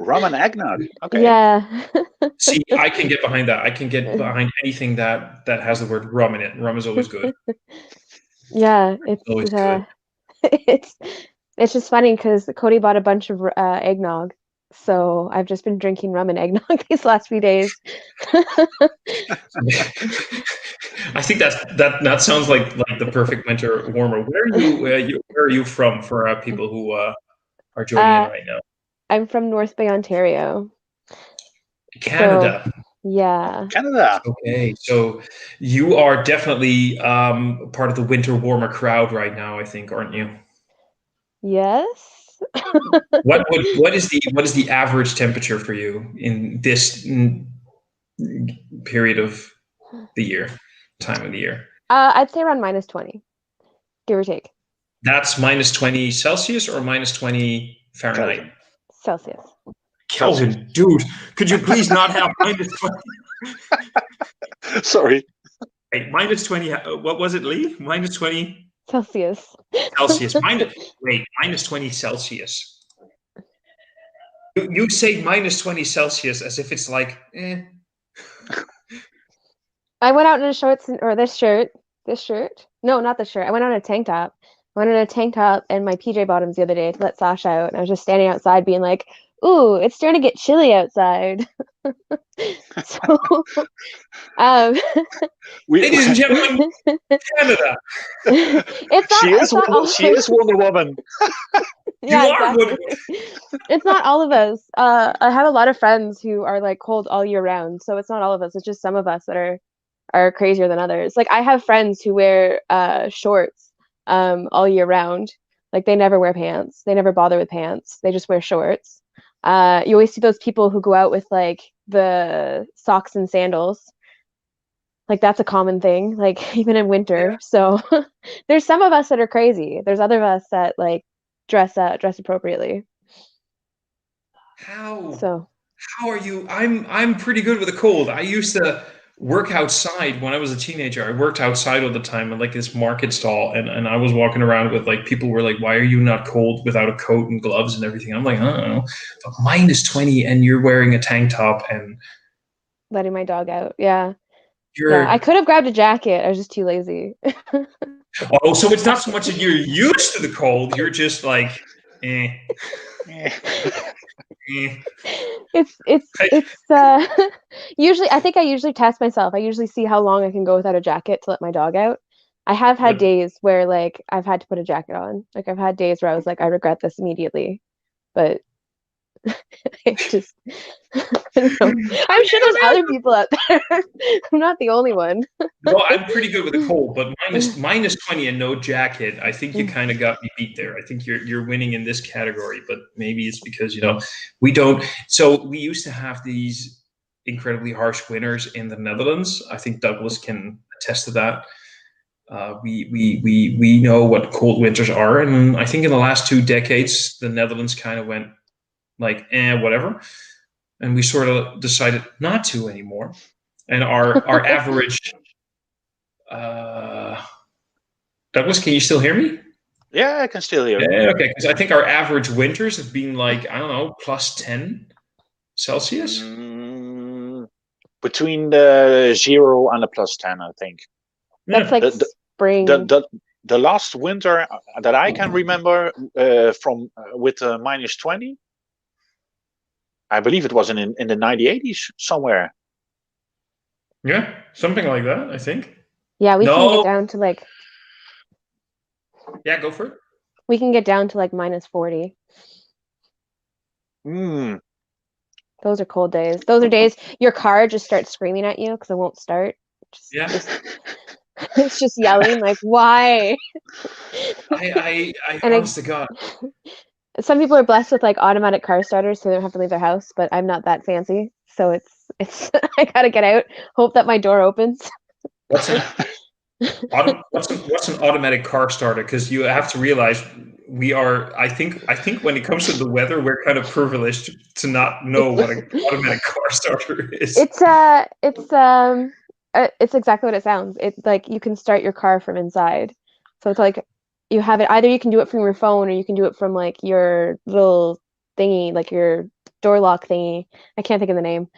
S2: Rum and eggnog. Okay.
S3: Yeah.
S1: See, I can get behind that. I can get behind anything that has the word rum in it. Rum is always good.
S3: Yeah, it's
S1: always good.
S3: It's just funny because Cody bought a bunch of eggnog, so I've just been drinking rum and eggnog these last few days.
S1: I think that sounds like the perfect winter warmer. Where are you from, for people who are joining in right now?
S3: I'm from North Bay, Ontario.
S1: Canada.
S3: So, yeah.
S2: Canada.
S1: Okay, so you are definitely part of the winter warmer crowd right now, I think, aren't you?
S3: Yes.
S1: What is the average temperature for you in this period of the year, time of the year?
S3: I'd say around -20, give or take.
S1: That's -20 Celsius or -20 Fahrenheit?
S3: Celsius.
S1: Kelvin, dude, could you please not have -20?
S2: Sorry.
S1: Hey, -20. What was it, Lee? -20
S3: Celsius.
S1: Celsius. -20 Celsius. You say -20 Celsius as if it's like,
S3: I went out in a shorts or this shirt. This shirt? No, not the shirt. I went out in a tank top. I went in a tank top and my PJ bottoms the other day to let Sasha out, and I was just standing outside being like, "Ooh, it's starting to get chilly outside." So, um,
S1: Ladies and gentlemen, Canada.
S3: it's not all
S2: She is Wonder Woman.
S3: yeah,
S1: You are
S3: exactly. It's not all of us. I have a lot of friends who are like cold all year round, so it's not all of us. It's just some of us that are crazier than others. Like I have friends who wear shorts all year round. Like they never wear pants. They never bother with pants. They just wear shorts. You always see those people who go out with like the socks and sandals. Like that's a common thing, like even in winter.
S1: Yeah.
S3: So there's some of us that are crazy. There's other of us that like dress appropriately. So
S1: How are you? I'm pretty good with a cold. I used to work outside when I was a teenager. I worked outside all the time in like this market stall, and I was walking around with like people were like, "Why are you not cold without a coat and gloves and everything?" I'm like, "I don't know, but -20 and you're wearing a tank top and
S3: letting my dog out. Yeah.
S1: you're
S3: I could have grabbed a jacket. I was just too lazy.
S1: oh, so it's not so much that you're used to the cold. You're just like, eh, eh.
S3: It's usually I think I usually test myself. I usually see how long I can go without a jacket to let my dog out. I have had
S1: But
S3: days where like I've had to put a jacket on. Like I've had days where I was like, I regret this immediately. But it's just I don't know. I'm sure there's other people out there. I'm not the only one.
S1: no, I'm pretty good with a cold, but -20 and no jacket. I think you kind of got me beat there. I think you're winning in this category, but maybe it's because we don't. So we used to have these incredibly harsh winters in the Netherlands. I think Douglas can attest to that. We know what cold winters are, and I think in the last 2 decades, the Netherlands kind of went like, whatever, and we sort of decided not to anymore. And our average. Douglas, can you still hear me?
S2: Yeah, I can still hear.
S1: Yeah, okay, because I think our average winters have been like, I don't know, +10 Celsius.
S2: Between the 0 and the +10, I think.
S3: That's like spring.
S2: The last winter that I can remember from with -20, I believe it was in the 1980s somewhere.
S1: Yeah, something like that, I think.
S3: Yeah, we can get down to like.
S1: Yeah, go for it.
S3: We can get down to like -40. Those are cold days. Those are days your car just starts screaming at you because it won't start. It's just yelling like, why?
S1: I honest to God.
S3: Some people are blessed with like automatic car starters, so they don't have to leave their house. But I'm not that fancy, so it's I gotta get out, hope that my door opens.
S1: What's an automatic car starter? Because you have to realize we are. I think when it comes to the weather, we're kind of privileged to not know what an automatic car starter is.
S3: It's exactly what it sounds. It's like you can start your car from inside. So it's like you have it either you can do it from your phone or you can do it from like your little thingy, like your door lock thingy. I can't think of the name.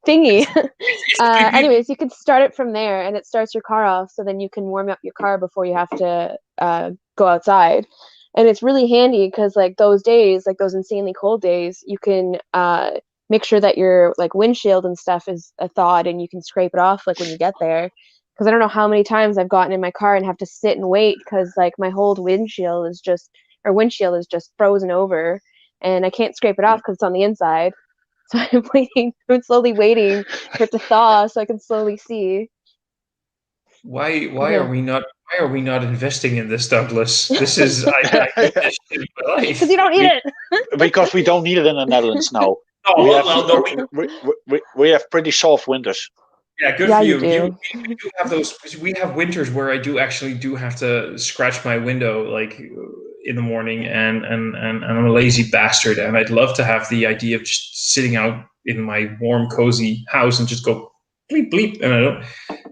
S3: Thingy. Anyways, you can start it from there and it starts your car off so then you can warm up your car before you have to go outside. And it's really handy because like those days, like those insanely cold days, you can make sure that your like windshield and stuff is thawed and you can scrape it off like when you get there. Because I don't know how many times I've gotten in my car and have to sit and wait because like my whole windshield is just frozen over and I can't scrape it off because it's on the inside. So I'm slowly waiting for it to thaw so I can slowly see.
S1: Why are we not investing in this, Douglas? This is I need this in my life.
S3: Because you don't need it.
S2: Because we don't need it in the Netherlands now. We have pretty soft winters.
S1: Yeah, good for you. You do have those. We have winters where I do have to scratch my window like in the morning, and I'm a lazy bastard, and I'd love to have the idea of just sitting out in my warm, cozy house and just go bleep bleep, and I don't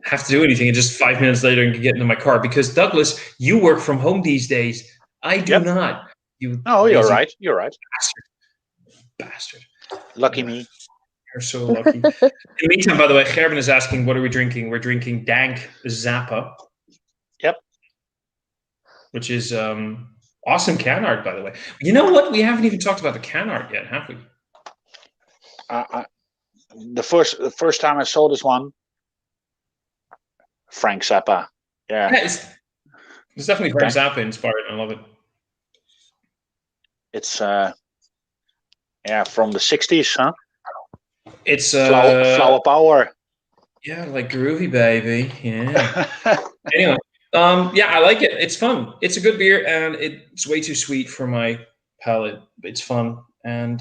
S1: have to do anything. And just 5 minutes later, I can get into my car. Because Douglas, you work from home these days. I do not.
S2: You're right. You're right.
S1: Bastard.
S2: Lucky me.
S1: You're so lucky. In the meantime, by the way, Gerben is asking, what are we drinking? We're drinking Dank Zappa.
S2: Yep.
S1: Which is awesome can art, by the way. You know what? We haven't even talked about the can art yet, have we?
S2: The first time I saw this one, Frank Zappa. Yeah,
S1: it's definitely Frank Zappa inspired. I love it.
S2: It's from the 60s, huh?
S1: It's
S2: flower power.
S1: Yeah, like groovy, baby. Yeah. Anyway, I like it. It's fun. It's a good beer, and it's way too sweet for my palate. It's fun, and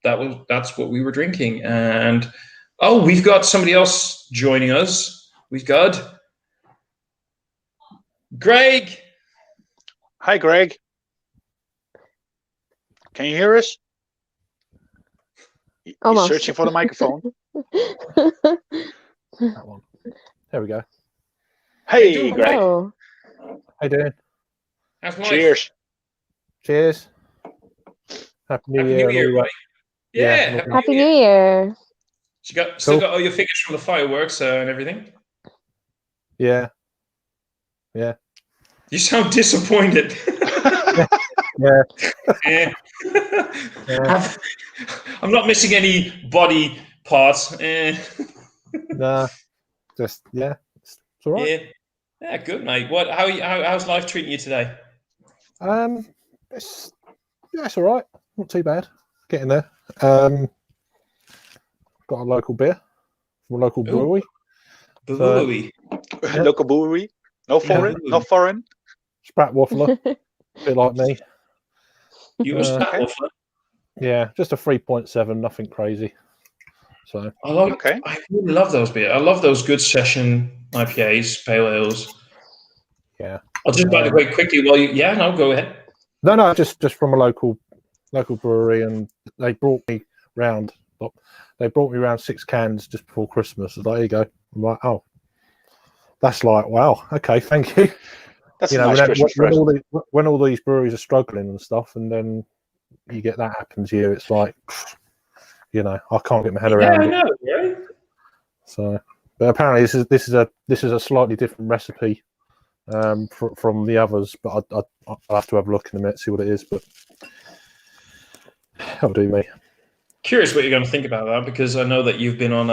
S1: that's what we were drinking. And we've got somebody else joining us. We've got Greg.
S2: Hi, Greg. Can you hear us? You're searching for the microphone.
S4: That one. There we go.
S2: Hey, Greg.
S3: Hello.
S4: How you doing?
S2: Cheers.
S4: Cheers. Happy New Year,
S1: everybody. Yeah.
S3: Happy New Year.
S1: Still got all your figures from the fireworks and everything?
S4: Yeah. Yeah.
S1: You sound disappointed.
S4: Yeah.
S1: Yeah. I'm not missing any body parts.
S4: Nah. Just it's all right.
S1: Yeah, good, mate. How's life treating you today?
S4: It's all right. Not too bad. Getting there. Got a local beer from a local brewery.
S1: Brewery.
S2: Local brewery. No foreign. No foreign.
S4: Sprat waffler. A bit like me.
S1: You a sprat waffler?
S4: Yeah, just a 3.7, nothing crazy. So
S1: I really love those beers. I love those good session IPAs, pale ales.
S4: Yeah.
S1: I'll just by the way quickly while you go ahead.
S4: No, just from a local brewery, and they brought me round. They brought me around 6 cans just before Christmas. So there you go. I'm like, oh, that's like, wow, okay, thank you.
S2: That's nice Christmas present.
S4: When all these breweries are struggling and stuff, and then you get that happen to you, it's like, I can't get my head around it.
S1: I know, right?
S4: So, but apparently this is a slightly different recipe from the others. But I'll have to have a look in a minute, see what it is. But that'll do me.
S1: Curious what you're going to think about that, because I know that you've been on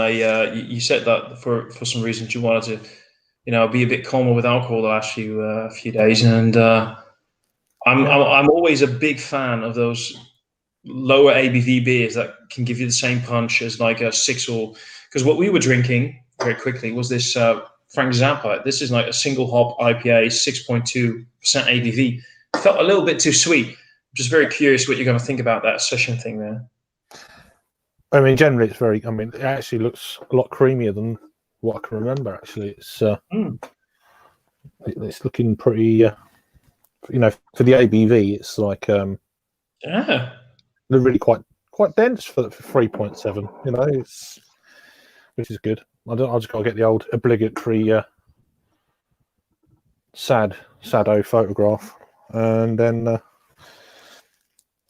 S1: you said that for some reasons you wanted to, be a bit calmer with alcohol the last few days, and I'm always a big fan of those lower ABV beers that can give you the same punch as like a 6 or, because what we were drinking very quickly was this Frank Zappa. This is like a single hop IPA, 6.2% ABV. Felt a little bit too sweet. I'm just very curious what you're going to think about that session thing there.
S4: I mean, generally it actually looks a lot creamier than what I can remember. Actually, it's it's looking pretty. For the ABV, it's like they're really quite dense for 3.7. Which is good. I just got to get the old obligatory Sado photograph, and then we'll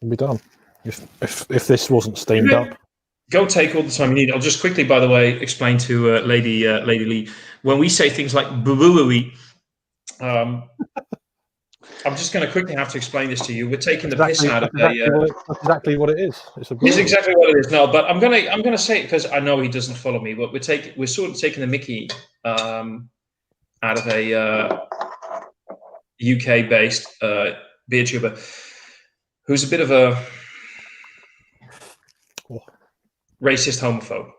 S4: be done. If this wasn't steamed up.
S1: Go take all the time you need. I'll just quickly, by the way, explain to Lady Lee. When we say things like boo-boo-oo-wee, I'm just going to quickly have to explain this to you. We're taking the piss out of
S4: that's exactly what it is. It's
S1: exactly what it is. No, but I'm gonna say it because I know he doesn't follow me. But we're sort of taking the Mickey out of a UK-based beer tuber who's a bit of a racist homophobe.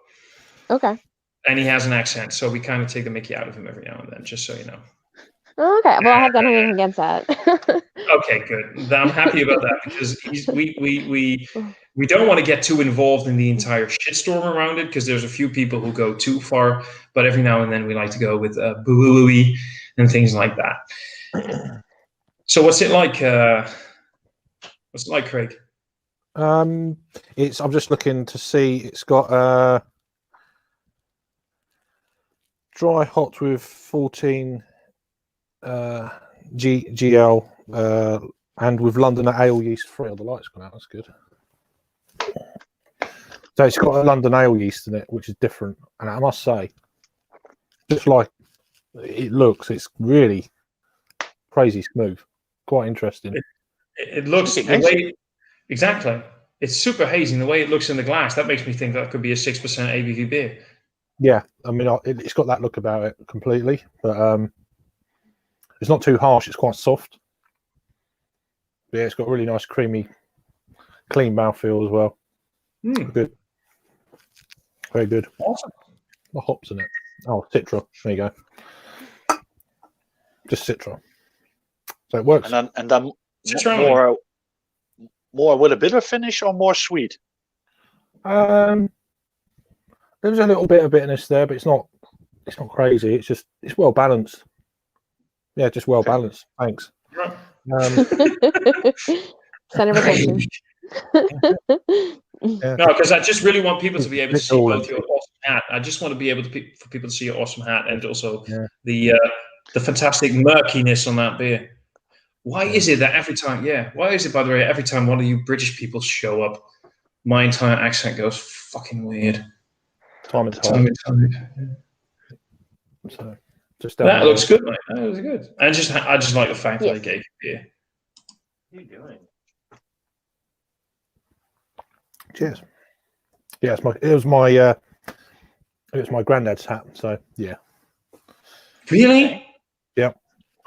S3: Okay.
S1: And he has an accent, so we kind of take the Mickey out of him every now and then, just so you know.
S3: Okay. Well, I have got nothing against that.
S1: Okay, good. I'm happy about that, because we don't want to get too involved in the entire shitstorm around it, because there's a few people who go too far, but every now and then we like to go with boo-boo-oo-wee and things like that. So what's it like? Craig?
S4: I'm just looking to see. It's got dry hot with 14 GL and with Londoner ale yeast free. Oh, the light's gone out. That's good. So it's got a London ale yeast in it, which is different. And I must say, just like it looks, it's really crazy smooth. Quite interesting.
S1: It looks the way exactly. It's super hazy. And the way it looks in the glass, that makes me think that could be a 6% ABV beer.
S4: Yeah, I mean, it's got that look about it completely, but it's not too harsh. It's quite soft. But yeah, it's got a really nice, creamy, clean mouthfeel as well. Good. Very good.
S1: Awesome.
S4: The hops in it. Oh, Citra. There you go. Just Citra. So it works.
S2: And then more with a bitter finish or more sweet?
S4: There's a little bit of bitterness there, but it's not crazy. It's well balanced. Yeah, just well balanced. Thanks.
S3: Center of attention.
S4: Yeah.
S1: No, because I just really want people to be able to see both your awesome hat. I just want to be able for people to see your awesome hat and also the fantastic murkiness on that beer. Why is it that every time? Yeah, why is it, by the way, every time one of you British people show up, my entire accent goes fucking weird.
S4: Time and time. So just
S1: that looks good, mate. That looks good. And I just like the fact that they gave you beer.
S2: What are you doing?
S4: Cheers. Yeah, it was my granddad's hat. So yeah.
S1: Really?
S4: Yeah.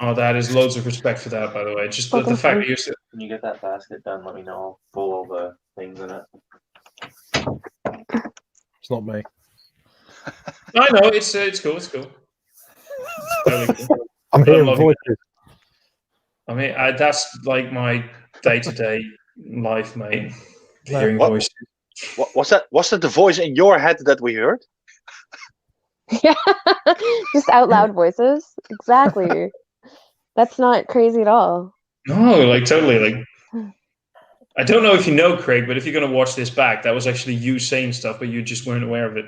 S1: Oh, that is loads of respect for that, by the way. Just the fact that you're still...
S5: When you get that basket done, let me know. I'll pull all the things in it.
S4: It's not me.
S1: I know it's cool. It's cool. Totally cool.
S4: I'm hearing voices.
S1: I mean, that's like my day-to-day life, mate. Hearing voices.
S2: Was that the voice in your head that we heard?
S3: Yeah, just out loud voices. Exactly. That's not crazy at all.
S1: No, like totally. Like, I don't know if you know, Craig, but if you're going to watch this back, that was actually you saying stuff, but you just weren't aware of it.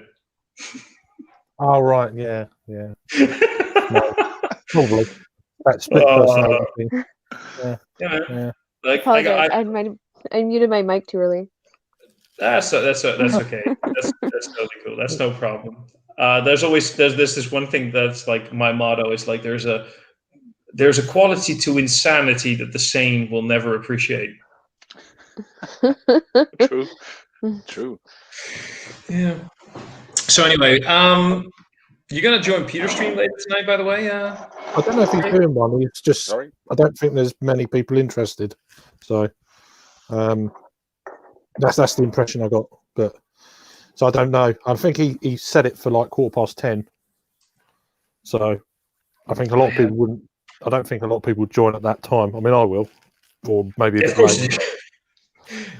S4: Oh, right. Yeah. No, probably. That split personality thing. Yeah.
S1: Like,
S3: I muted my mic too early.
S1: That's okay. That's totally cool. That's no problem. There's this one thing that's like my motto is like there's a quality to insanity that the sane will never appreciate.
S2: True.
S1: Yeah. So anyway, you're gonna join Peter's stream later tonight, by the way.
S4: I don't know if he's doing one. It's just I don't think there's many people interested. So that's the impression I got. But so I don't know. I think he set it for like 10:15. So I think a lot of people wouldn't. I don't think a lot of people would join at that time. I mean, I will, or maybe a bit later.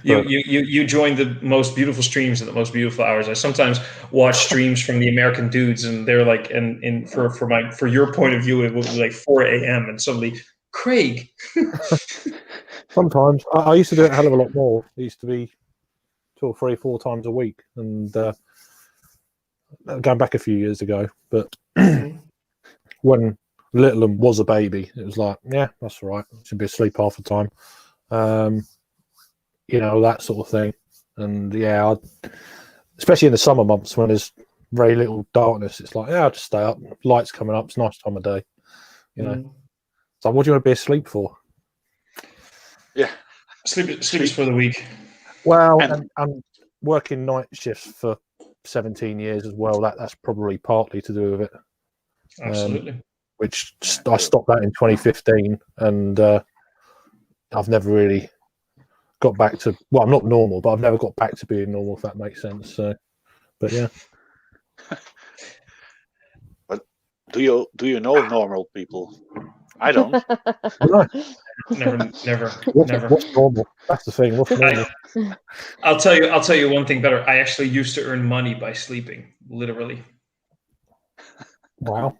S1: You join the most beautiful streams at the most beautiful hours. I sometimes watch streams from the American dudes, and they're like, and for your point of view, it will be like 4 a.m. and suddenly, Craig.
S4: Sometimes I used to do it a hell of a lot more. It used to be 2 or 3, 4 times a week, and going back a few years ago. But when Littleham was a baby, it was like, yeah, that's all right. Should be asleep half the time. That sort of thing. And yeah, especially in the summer months when there's very little darkness, it's like, yeah, I'll just stay up. Lights coming up. It's a nice time of day. So what do you want to be asleep for?
S2: Yeah.
S1: Sleep is for the weak.
S4: Well, and working night shifts for 17 years as well. That's probably partly to do with it.
S1: Absolutely.
S4: Which I stopped that in 2015, and I've never really got back to. Well, I'm not normal, but I've never got back to being normal. If that makes sense. So, but yeah.
S2: But do you know normal people? I don't.
S1: Never.
S4: What's normal? That's the thing. What's normal?
S1: I'll tell you one thing better. I actually used to earn money by sleeping, literally.
S4: Wow.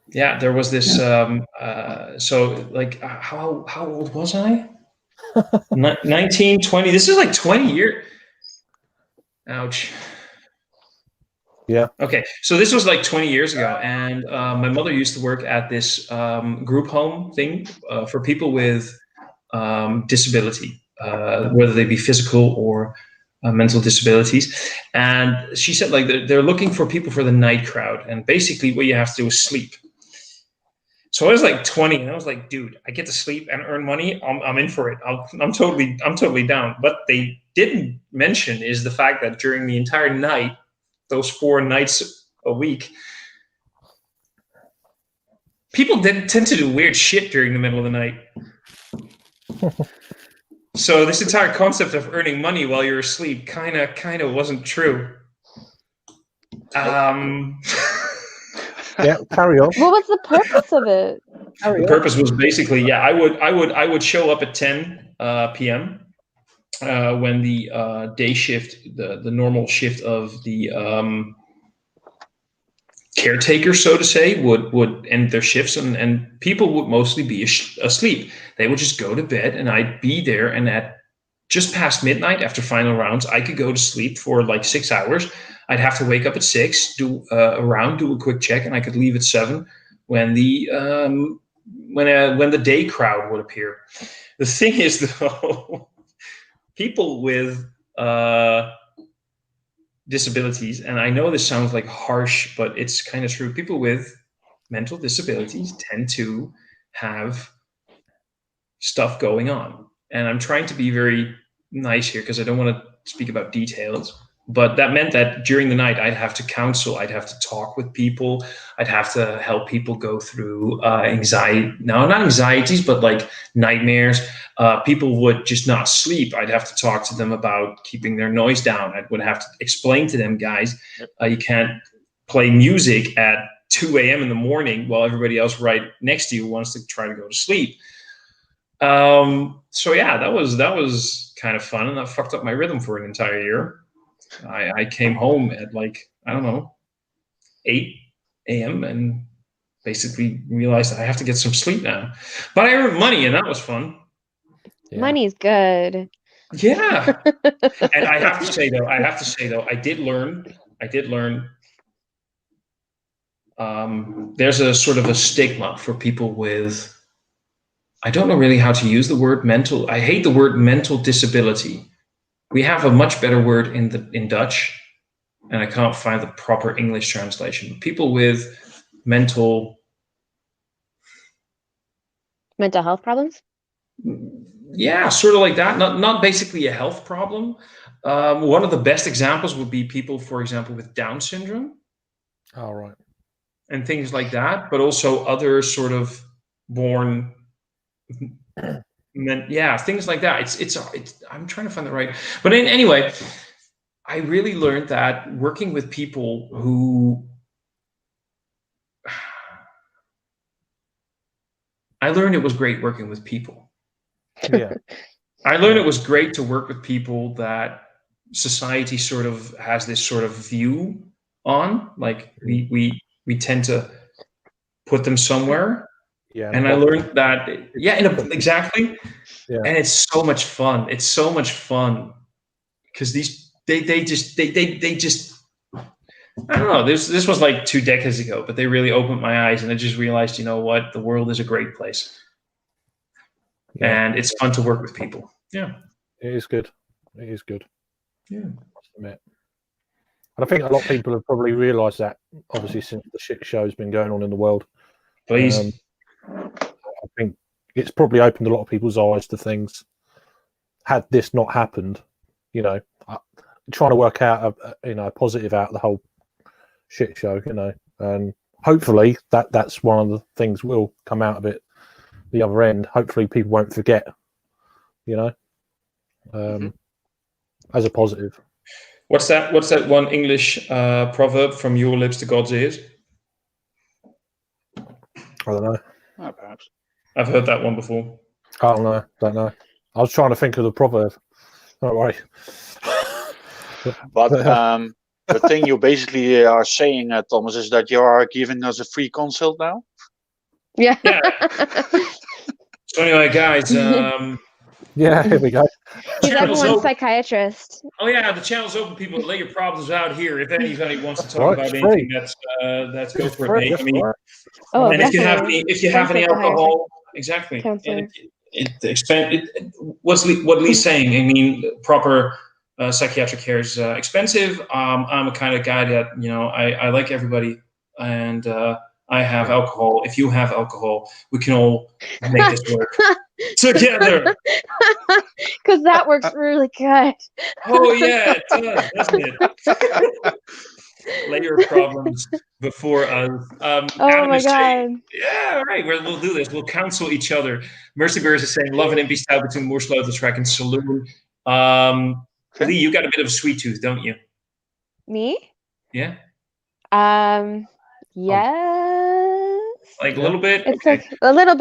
S1: Yeah, there was this. So, like, how old was I? 19, 20. This is like 20 years. Ouch.
S4: Yeah.
S1: Okay, so this was like 20 years ago, and my mother used to work at this group home thing for people with disability, whether they be physical or mental disabilities. And she said, like, they're looking for people for the night crowd. And basically what you have to do is sleep. So I was like 20, and I was like, dude, I get to sleep and earn money. I'm in for it. I'm totally down. What they didn't mention is the fact that during the entire night, those 4 nights a week, people tend to do weird shit during the middle of the night. So this entire concept of earning money while you're asleep kind of wasn't true.
S4: Yeah, carry on.
S3: What was the purpose of it?
S1: The purpose was basically, I would show up at 10 p.m. When the day shift, the normal shift of the caretaker, so to say, would end their shifts, and people would mostly be asleep. They would just go to bed, and I'd be there, and at just past midnight, after final rounds, I could go to sleep for like 6 hours. I'd have to wake up at 6, do a round, do a quick check, and I could leave at 7 when the day crowd would appear. The thing is, though, people with disabilities, and I know this sounds like harsh, but it's kind of true. People with mental disabilities tend to have stuff going on. And I'm trying to be very nice here because I don't want to speak about details. But that meant that during the night, I'd have to counsel, I'd have to talk with people, I'd have to help people go through anxiety. No, not anxieties, but like nightmares. People would just not sleep. I'd have to talk to them about keeping their noise down. I would have to explain to them, guys, you can't play music at 2 a.m. in the morning while everybody else right next to you wants to try to go to sleep. So yeah, that was kind of fun, and that fucked up my rhythm for an entire year. I came home at like, I don't know, 8 a.m. and basically realized I have to get some sleep now. But I earned money, and that was fun.
S3: Yeah. Money's good.
S1: Yeah. And I have to say though, I did learn there's a sort of a stigma for people with, I don't know really how to use the word mental. I hate the word mental disability. We have a much better word in Dutch, and I can't find the proper English translation. People with mental
S3: health problems?
S1: Yeah, sort of like that. Not basically a health problem. One of the best examples would be people, for example, with Down syndrome.
S4: Oh, right.
S1: And things like that, but also other sort of born... things like that. It's I'm trying to find the right, but anyway, I really learned that working with people who, I learned it was great working with people.
S4: Yeah.
S1: I learned it was great to work with people that society sort of has this sort of view on, like we tend to put them somewhere.
S4: Yeah,
S1: and I learned that, exactly.
S4: Yeah.
S1: And it's so much fun. It's so much fun because they just, I don't know. This was like 2 decades ago, but they really opened my eyes, and I just realized, you know what, the world is a great place, and it's fun to work with people. Yeah,
S4: it is good. It is good.
S1: Yeah,
S4: I must admit. And I think a lot of people have probably realised that, obviously, since the shit show's been going on in the world.
S1: Please.
S4: I think it's probably opened a lot of people's eyes to things. Had this not happened, trying to work out a positive out of the whole shit show, and hopefully that's one of the things will come out of it. The other end, hopefully people won't forget, as a positive.
S1: What's that one English proverb, from your lips to God's ears?
S4: I don't know.
S2: Oh, perhaps.
S1: I've heard that one before.
S4: I don't know. I was trying to think of the proverb. Don't worry.
S2: But the thing you basically are saying, Thomas, is that you are giving us a free consult now?
S3: Yeah.
S1: So anyway, guys.
S4: Yeah, here we go.
S3: He's everyone's psychiatrist.
S1: Oh yeah, the channel's open. People, lay your problems out here. If anybody wants to talk about anything, that's go for it. I mean, and if you have any alcohol, exactly. And what Lee's saying, I mean, proper psychiatric care is expensive. I'm a kind of guy that, I like everybody, and I have alcohol. If you have alcohol, we can all make this work together.
S3: Because that works really good.
S1: Oh yeah, it does, doesn't it? Lay your problems before us.
S3: Oh
S1: Adam
S3: my
S1: is saying,
S3: god.
S1: yeah, all right, we'll do this. We'll counsel each other. Mercy Bears is saying, love an empty style between Moorsleuteltrack and Saloon. Lee, you got a bit of a sweet tooth, don't you?
S3: Me?
S1: Yeah.
S3: Yes.
S1: Like a little bit?
S3: It's like a little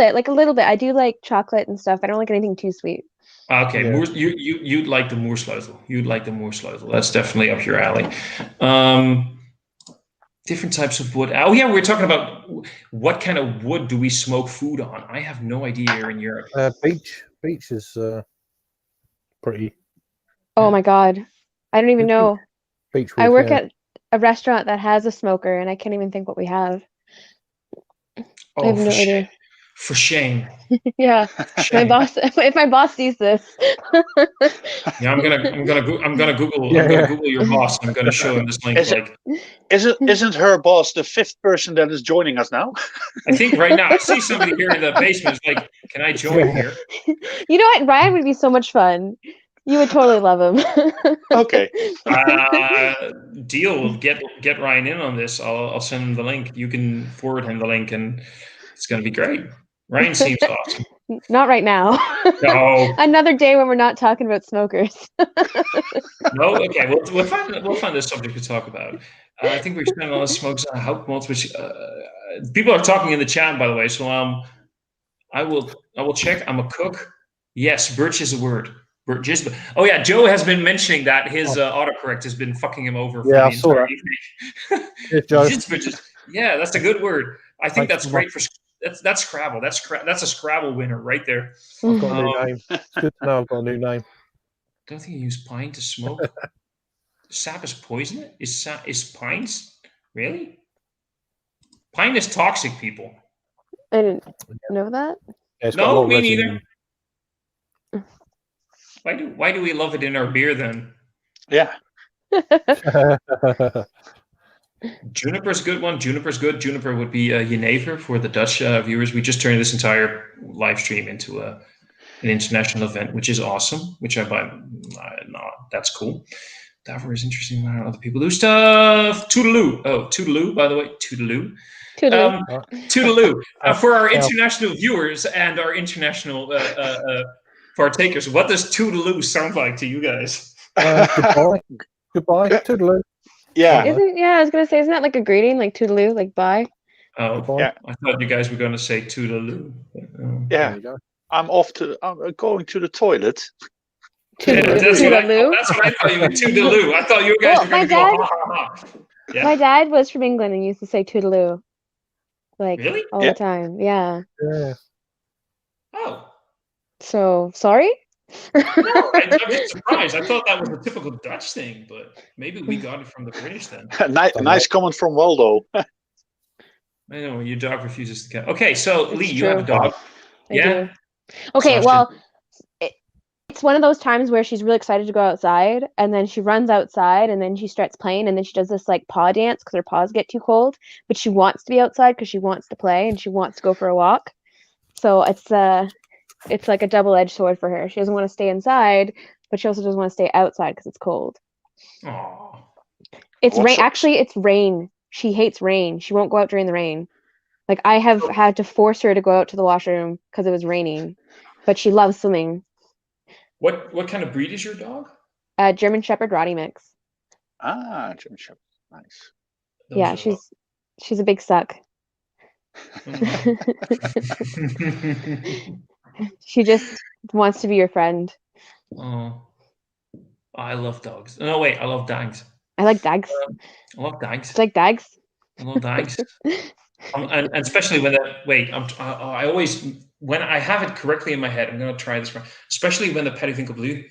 S3: bit. I do like chocolate and stuff. I don't like anything too sweet.
S1: Okay, yeah. You'd like the Moorsleutel. You'd like the Moorsleutel. That's definitely up your alley. Different types of wood. Oh yeah, we're talking about what kind of wood do we smoke food on? I have no idea here in Europe.
S4: Beech is pretty.
S3: Oh my god, I don't even know.
S4: Beech
S3: I work at a restaurant that has a smoker, and I can't even think what we have.
S1: Oh,
S3: I have no idea.
S1: For shame.
S3: Yeah, my boss. If my boss sees this.
S1: Yeah, I'm gonna Google your boss. And I'm gonna show him this link.
S2: Isn't her boss the fifth person that is joining us now?
S1: I think right now I see somebody here in the basement. Is like, can I join here?
S3: You know what? Ryan would be so much fun. You would totally love him.
S2: Okay.
S1: Deal. Get Ryan in on this. I'll send him the link. You can forward him the link, and it's gonna be great. Ryan seems awesome.
S3: Not right now.
S1: No.
S3: Another day when we're not talking about smokers.
S1: No, okay. We'll find a subject to talk about. I think we've spent a lot of smokes on houtmots, which people are talking in the chat, by the way. So I will check. I'm a cook. Yes, birch is a word. Birch. Oh yeah, Joe has been mentioning that his autocorrect has been fucking him over.
S4: Yeah,
S1: for the entire
S4: evening.
S1: Yeah, that's a good word. I think that's great for. That's Scrabble. That's a Scrabble winner right there.
S4: I've got a new name. It's good to know I've got a new name.
S1: Don't think you use pine to smoke. Sap is poison. Is pines really? Pine is toxic, people.
S3: I didn't know that.
S4: Yeah,
S1: no, me neither. Why do we love it in our beer then?
S2: Yeah.
S1: Juniper's a good one. Juniper's good. Juniper would be jenever for the Dutch viewers. We just turned this entire live stream into an international event, which is awesome. Which I buy. That's cool. Davor is interesting. Other people do stuff. Toodaloo. Oh, Toodaloo. By the way, Toodaloo. Toodaloo. For our international viewers and our international partakers, what does Toodaloo sound like to you guys?
S4: Goodbye. Toodaloo.
S2: Yeah.
S3: I was gonna say, isn't that like a greeting, like toodaloo, like bye?
S1: Oh, yeah. I thought you guys were gonna say toodaloo.
S2: Yeah. I'm going to the toilet.
S3: Toodaloo.
S1: That's what I thought you were. Toodaloo. I thought you guys were gonna go ha ha ha. Yeah.
S3: My dad was from England and used to say toodaloo. Like
S1: really?
S3: all the time. Yeah.
S1: Oh.
S3: So sorry?
S1: No, I'm just surprised. I thought that was a typical Dutch thing, but maybe we got it from the British then.
S2: Nice comment from Waldo.
S1: I know, your dog refuses to come. Okay, so Lee, you have a dog.
S3: I do. Okay, well, it's one of those times where she's really excited to go outside, and then she runs outside, and then she starts playing, and then she does this like paw dance because her paws get too cold, but she wants to be outside because she wants to play and she wants to go for a walk. So it's like a double-edged sword for her. She doesn't want to stay inside, but she also doesn't want to stay outside because it's cold.
S1: Aww.
S3: It's rain. Actually, it's rain. She hates rain. She won't go out during the rain. Like, I have had to force her to go out to the washroom because it was raining, but she loves swimming.
S1: What kind of breed is your dog?
S3: German Shepherd Rottie mix.
S2: Ah, German Shepherd. Nice.
S3: Yeah, she's a big suck. She just wants to be your friend.
S1: Oh, I love dogs. No, wait, I love dags.
S3: I like dags.
S1: I love dags.
S3: It's like dags.
S1: I love dags. And especially when I always, when I have it correctly in my head, I'm going to try this one. Especially when the Periwinkle Blue.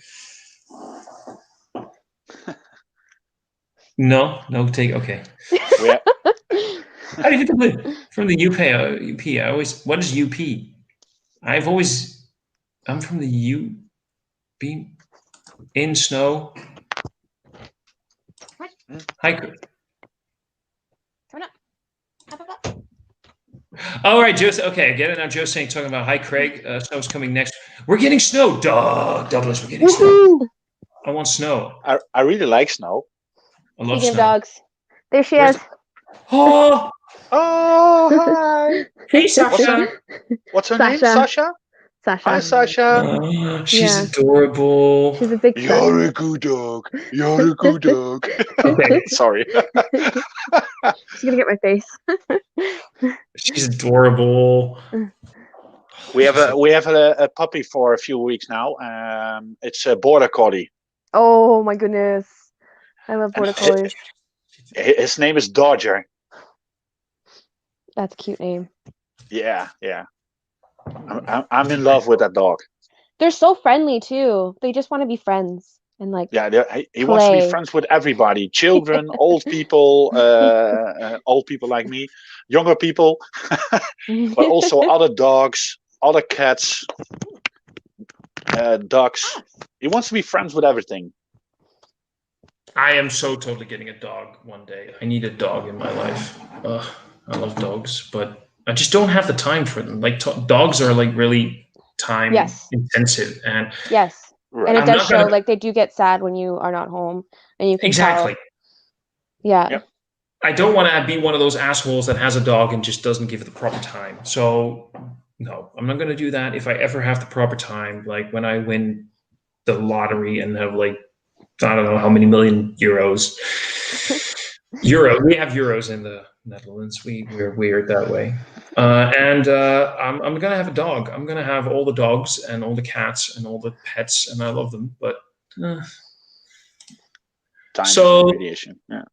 S1: No, take, okay.
S2: Yeah.
S1: Periwinkle Blue from the UP. I always, what is UP? I'm from the UP in snow. Hi.
S3: Come on up.
S1: All right, Joe. Okay, I get it now. Joe's talking about hi, Craig. Snow's coming next. We're getting snow. Duh, Douglas, we're getting snow. I want snow.
S2: I really like snow.
S1: I love
S3: Speaking of
S1: snow.
S3: dogs, there she
S1: Where's
S3: is.
S1: Oh,
S2: hi.
S1: hey, Sasha.
S2: What's her
S3: Sasha.
S2: name? Sasha?
S3: Sasha.
S2: Hi, Sasha.
S1: She's
S3: Yeah.
S1: adorable.
S3: She's a big
S2: You're a good dog. You're a good dog.
S1: Okay.
S2: Sorry.
S3: She's gonna get my face.
S1: She's adorable.
S2: We have a puppy for a few weeks now. It's a border collie.
S3: Oh my goodness. I love border collies.
S2: His name is Dodger.
S3: That's a cute name.
S2: Yeah. I'm in love with that dog.
S3: They're so friendly too. They just want to be friends and like.
S2: Yeah, he wants to be friends with everybody. Children, old people like me, younger people, but also other dogs, other cats, ducks. He wants to be friends with everything.
S1: I am so totally getting a dog one day. I need a dog in my life. I love dogs, but I just don't have the time for them. Like dogs are like really time intensive, and
S3: and it does show. Like they do get sad when you are not home, and you can tell. Yeah.
S2: Yep.
S1: I don't want to be one of those assholes that has a dog and just doesn't give it the proper time. So no, I'm not going to do that. If I ever have the proper time, like when I win the lottery and have like, I don't know how many million euros. We have euros in the Netherlands. We're weird that way. I'm gonna have a dog. I'm gonna have all the dogs and all the cats and all the pets, and I love them. But
S2: time is a radiation. Yeah.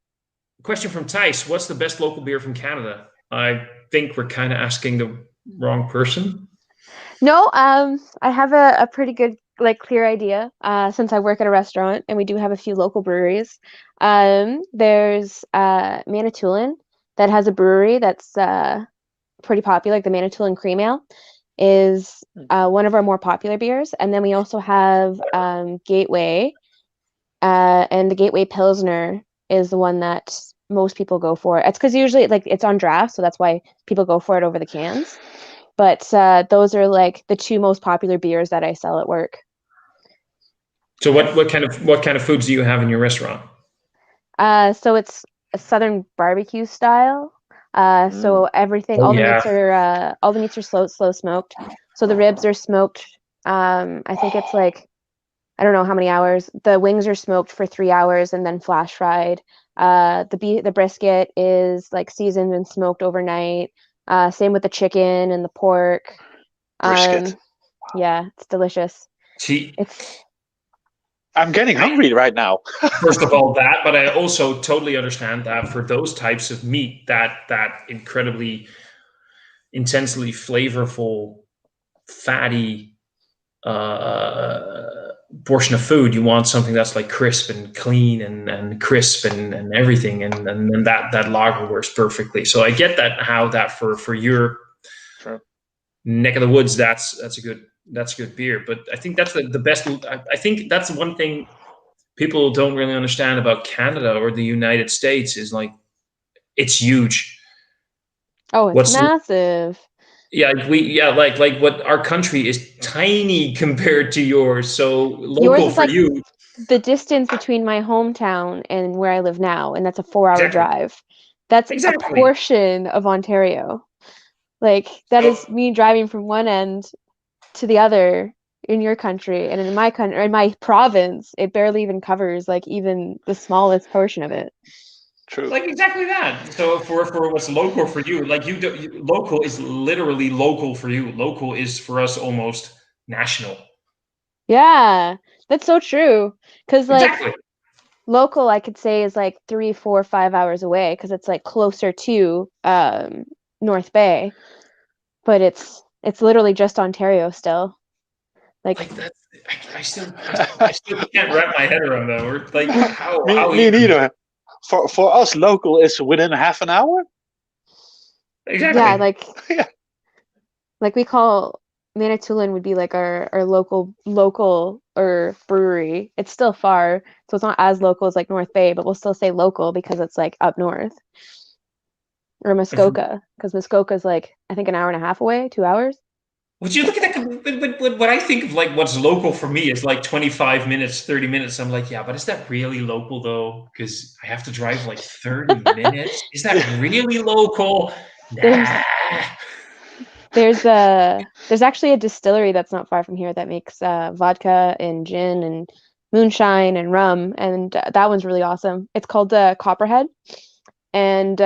S1: Question from Thijs: what's the best local beer from Canada? I think we're kind of asking the wrong person.
S3: No, I have a pretty good clear idea since I work at a restaurant and we do have a few local breweries. There's Manitoulin that has a brewery that's pretty popular. Like the Manitoulin Cream Ale is one of our more popular beers, and then we also have Gateway, and the Gateway Pilsner is the one that most people go for. It's because usually it's on draft, so that's why people go for it over the cans. But those are like the two most popular beers that I sell at work.
S1: So what kind of foods do you have in your restaurant?
S3: So it's a Southern barbecue style. So everything, all the meats are slow smoked. So the ribs are smoked. I think it's I don't know how many hours. The wings are smoked for 3 hours and then flash fried. The brisket is seasoned and smoked overnight. Same with the chicken and the pork.
S2: Brisket.
S3: Yeah, it's delicious.
S2: I'm getting hungry right now.
S1: First of all, that, but I also totally understand that for those types of meat, that incredibly intensely flavorful, fatty portion of food, you want something that's crisp and clean and crisp and everything, and then that lager works perfectly. So I get how that for your neck of the woods, that's a good beer. But I think that's the best. I think that's one thing people don't really understand about Canada or the United States is it's huge.
S3: Oh, it's massive.
S1: Yeah, what our country is tiny compared to yours. So local for you.
S3: The distance between my hometown and where I live now, and that's a 4-hour drive. That's a portion of Ontario. That is me driving from one end to the other in your country, and in my country, or in my province, it barely even covers even the smallest portion of it.
S2: True.
S1: Exactly that. So for what's local for you, local is literally local for you. Local is for us almost national.
S3: Yeah, that's so true. Because
S1: exactly.
S3: Local, I could say, is 3, 4, 5 hours away because it's closer to North Bay, but it's literally just Ontario still.
S1: That's I still can't wrap my head around that. We're how
S2: me neither. For us, local is within half an hour.
S1: Exactly.
S3: Yeah, we call Manitoulin would be our local or brewery. It's still far, so it's not as local as like North Bay, but we'll still say local because it's like up north. Or Muskoka, because Muskoka's like I think an hour and a half away, 2 hours.
S1: Would you look at that? But what I think of like what's local for me is like 25 minutes, 30 minutes. I'm like, yeah, but is that really local though? Because I have to drive like 30 minutes. Is that really local? Nah.
S3: There's actually a distillery that's not far from here that makes vodka and gin and moonshine and rum, and that one's really awesome. It's called Copperhead, and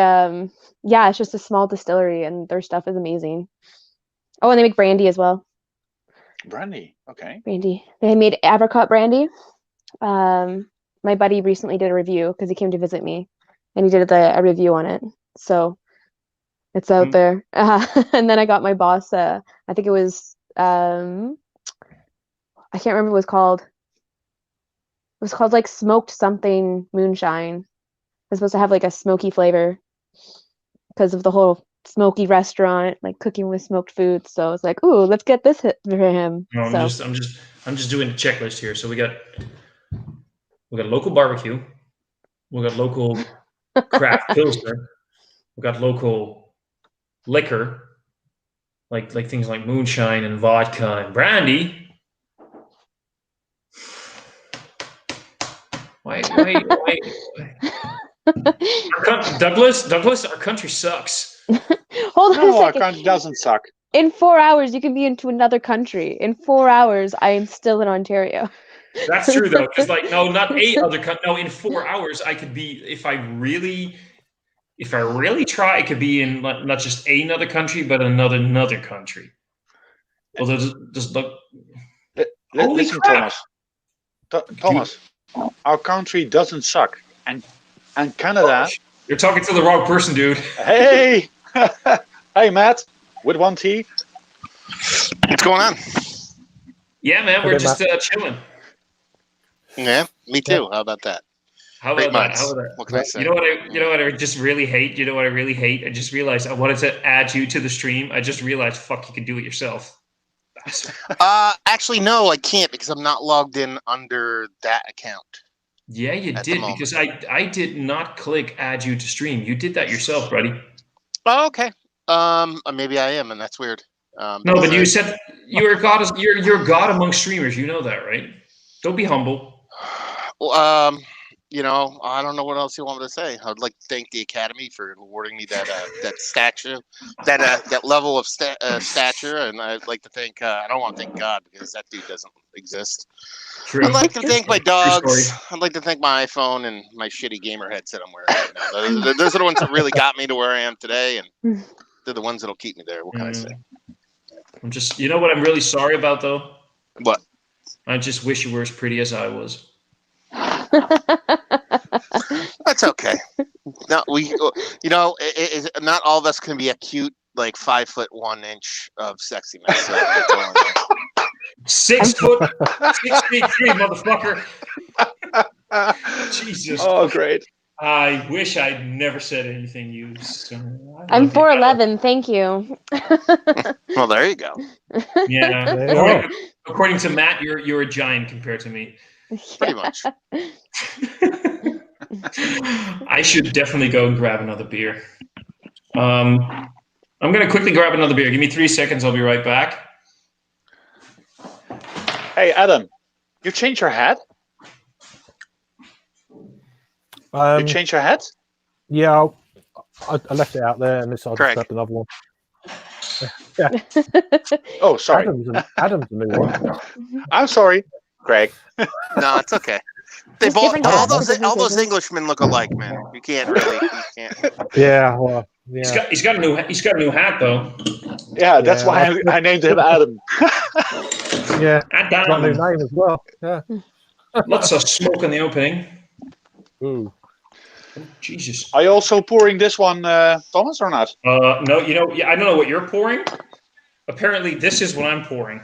S3: yeah, it's just a small distillery, and their stuff is amazing. Oh, and they make brandy as well.
S2: Brandy, okay.
S3: Brandy. They made apricot brandy. My buddy recently did a review because he came to visit me, and he did a review on it. So it's out there. And then I got my boss. I think it was. I can't remember what it was called. It was called like smoked something moonshine. It was supposed to have like a smoky flavor because of the whole smoky restaurant, like cooking with smoked food. So I was like, "Ooh, let's get this hit for him."
S1: No, I'm just doing a checklist here. So we got local barbecue, we got local craft pilsner, we got local liquor, like things like moonshine and vodka and brandy. Why? Douglas, our country sucks.
S3: Hold on a
S2: No, our
S3: second.
S2: country doesn't suck.
S3: In 4 hours, you can be into another country. In 4 hours, I am still in Ontario.
S1: That's true though, because like no, not a other country. No, in 4 hours, I could be if I really try. I could be in not just another country, but another country. Well, just look.
S2: Listen,
S1: crap.
S2: Thomas, our country doesn't suck, and Canada.
S1: You're talking to the wrong person, dude.
S2: Hey, hey, Matt, with one T.
S6: What's going on?
S1: Yeah, man, we're just chilling.
S6: Yeah, me too. How about that?
S1: How about that?
S6: What can I say?
S1: You know what I just really hate? You know what I really hate? I just realized I wanted to add you to the stream. I just realized, fuck, you can do it yourself.
S6: Actually, no, I can't because I'm not logged in under that account.
S1: Yeah, you did because I did not click add you to stream. You did that yourself, buddy.
S6: Oh, okay. Maybe I am, and that's weird.
S1: No, but you said you're God. You're God among streamers. You know that, right? Don't be humble.
S6: Well, I don't know what else you want me to say. I'd like to thank the Academy for awarding me that stature, that level of stature, and I'd like to thank. I don't want to thank God because that dude doesn't exist.
S1: True.
S6: I'd like to thank my dogs. I'd like to thank my iPhone and my shitty gamer headset I'm wearing right now. Those are the ones that really got me to where I am today, and they're the ones that'll keep me there. What can I say?
S1: I'm just. You know what I'm really sorry about though?
S6: What?
S1: I just wish you were as pretty as I was.
S6: That's okay. No, not all of us can be a cute, like 5'1" of sexiness. So
S1: 6 foot, 6'3", motherfucker. Jesus.
S2: Oh, great.
S1: I wish I'd never said anything used.
S3: I'm 4'11", thank you.
S6: Well, there you go.
S1: Yeah. According to Matt, you're a giant compared to me.
S6: Pretty much.
S1: I should definitely go and grab another beer. I'm going to quickly grab another beer. Give me 3 seconds. I'll be right back.
S2: Hey, Adam, you changed your hat? You changed your hat?
S4: Yeah, I left it out there, and I just grabbed another one. Yeah.
S2: Oh, sorry.
S4: Adam's a new one.
S2: I'm sorry, Greg.
S6: No, it's okay. They both all those Englishmen look alike, man. You can't really.
S4: Yeah, well, yeah.
S1: He's got a new hat though.
S2: Yeah, that's why I named him Adam.
S4: Yeah, got a new name as well. Yeah.
S1: Lots of smoke in the opening.
S4: Ooh.
S1: Jesus.
S2: Are you also pouring this one, Thomas, or not?
S1: No, I don't know what you're pouring. Apparently, this is what I'm pouring.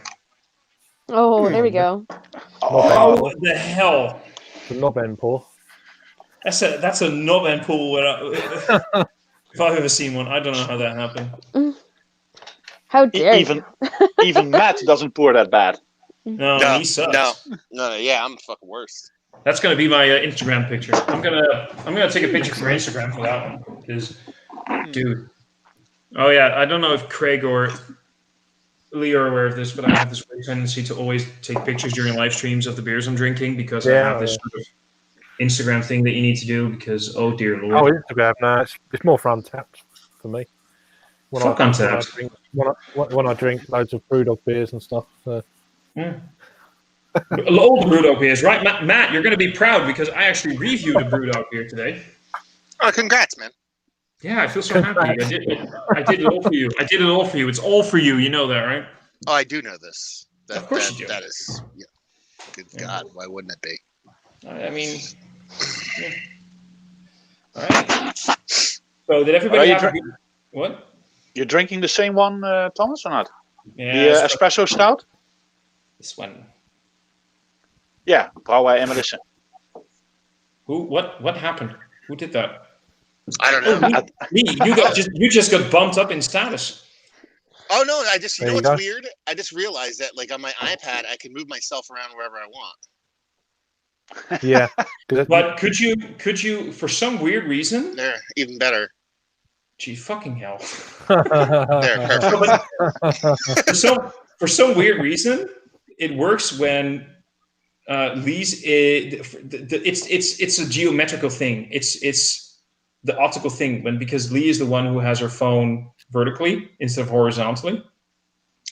S3: Oh, there we go.
S1: Oh, what the hell?
S4: The knob end pour.
S1: That's a knob end pour. If I've ever seen one, I don't know how that happened.
S3: How dare
S2: even Matt doesn't pour that bad.
S1: No, he sucks.
S6: No, yeah, I'm the fucking worst.
S1: That's gonna be my Instagram picture. I'm gonna take a picture for Instagram for that one. Because, dude. Oh yeah, I don't know if Craig or Lee are aware of this, but I have this weird tendency to always take pictures during live streams of the beers I'm drinking because I have this sort of Instagram thing that you need to do because, oh dear lord.
S4: Oh, Instagram, no, it's more for Untapped for me. When I drink loads of Brewdog beers and stuff.
S1: Yeah. Old Brewdog beers, right? Matt, you're going to be proud because I actually reviewed a Brewdog beer today.
S6: Oh, congrats, man.
S1: Yeah, I feel so happy. I did it all for you. I did it all for you. It's all for you. You know that, right?
S6: Oh, I do know this.
S1: Of course you do.
S6: That is, good God, why wouldn't it be?
S1: I mean, yeah. All right. So did everybody have what?
S2: You're drinking the same one, Thomas, or not?
S1: Yeah.
S2: The espresso stout?
S1: This one.
S2: Yeah, Brouwerij Emmerlissen.
S1: Who? What happened? Who did that?
S6: I don't know.
S1: Me. You just got bumped up in status.
S6: Oh no! You know what's weird? I just realized that, like on my iPad, I can move myself around wherever I want.
S4: Yeah,
S1: but could you for some weird reason?
S6: There, even better.
S1: Gee, fucking hell!
S6: There, perfect.
S1: For some weird reason, it works when Lee's. It's a geometrical thing. It's the optical thing because Lee is the one who has her phone vertically instead of horizontally.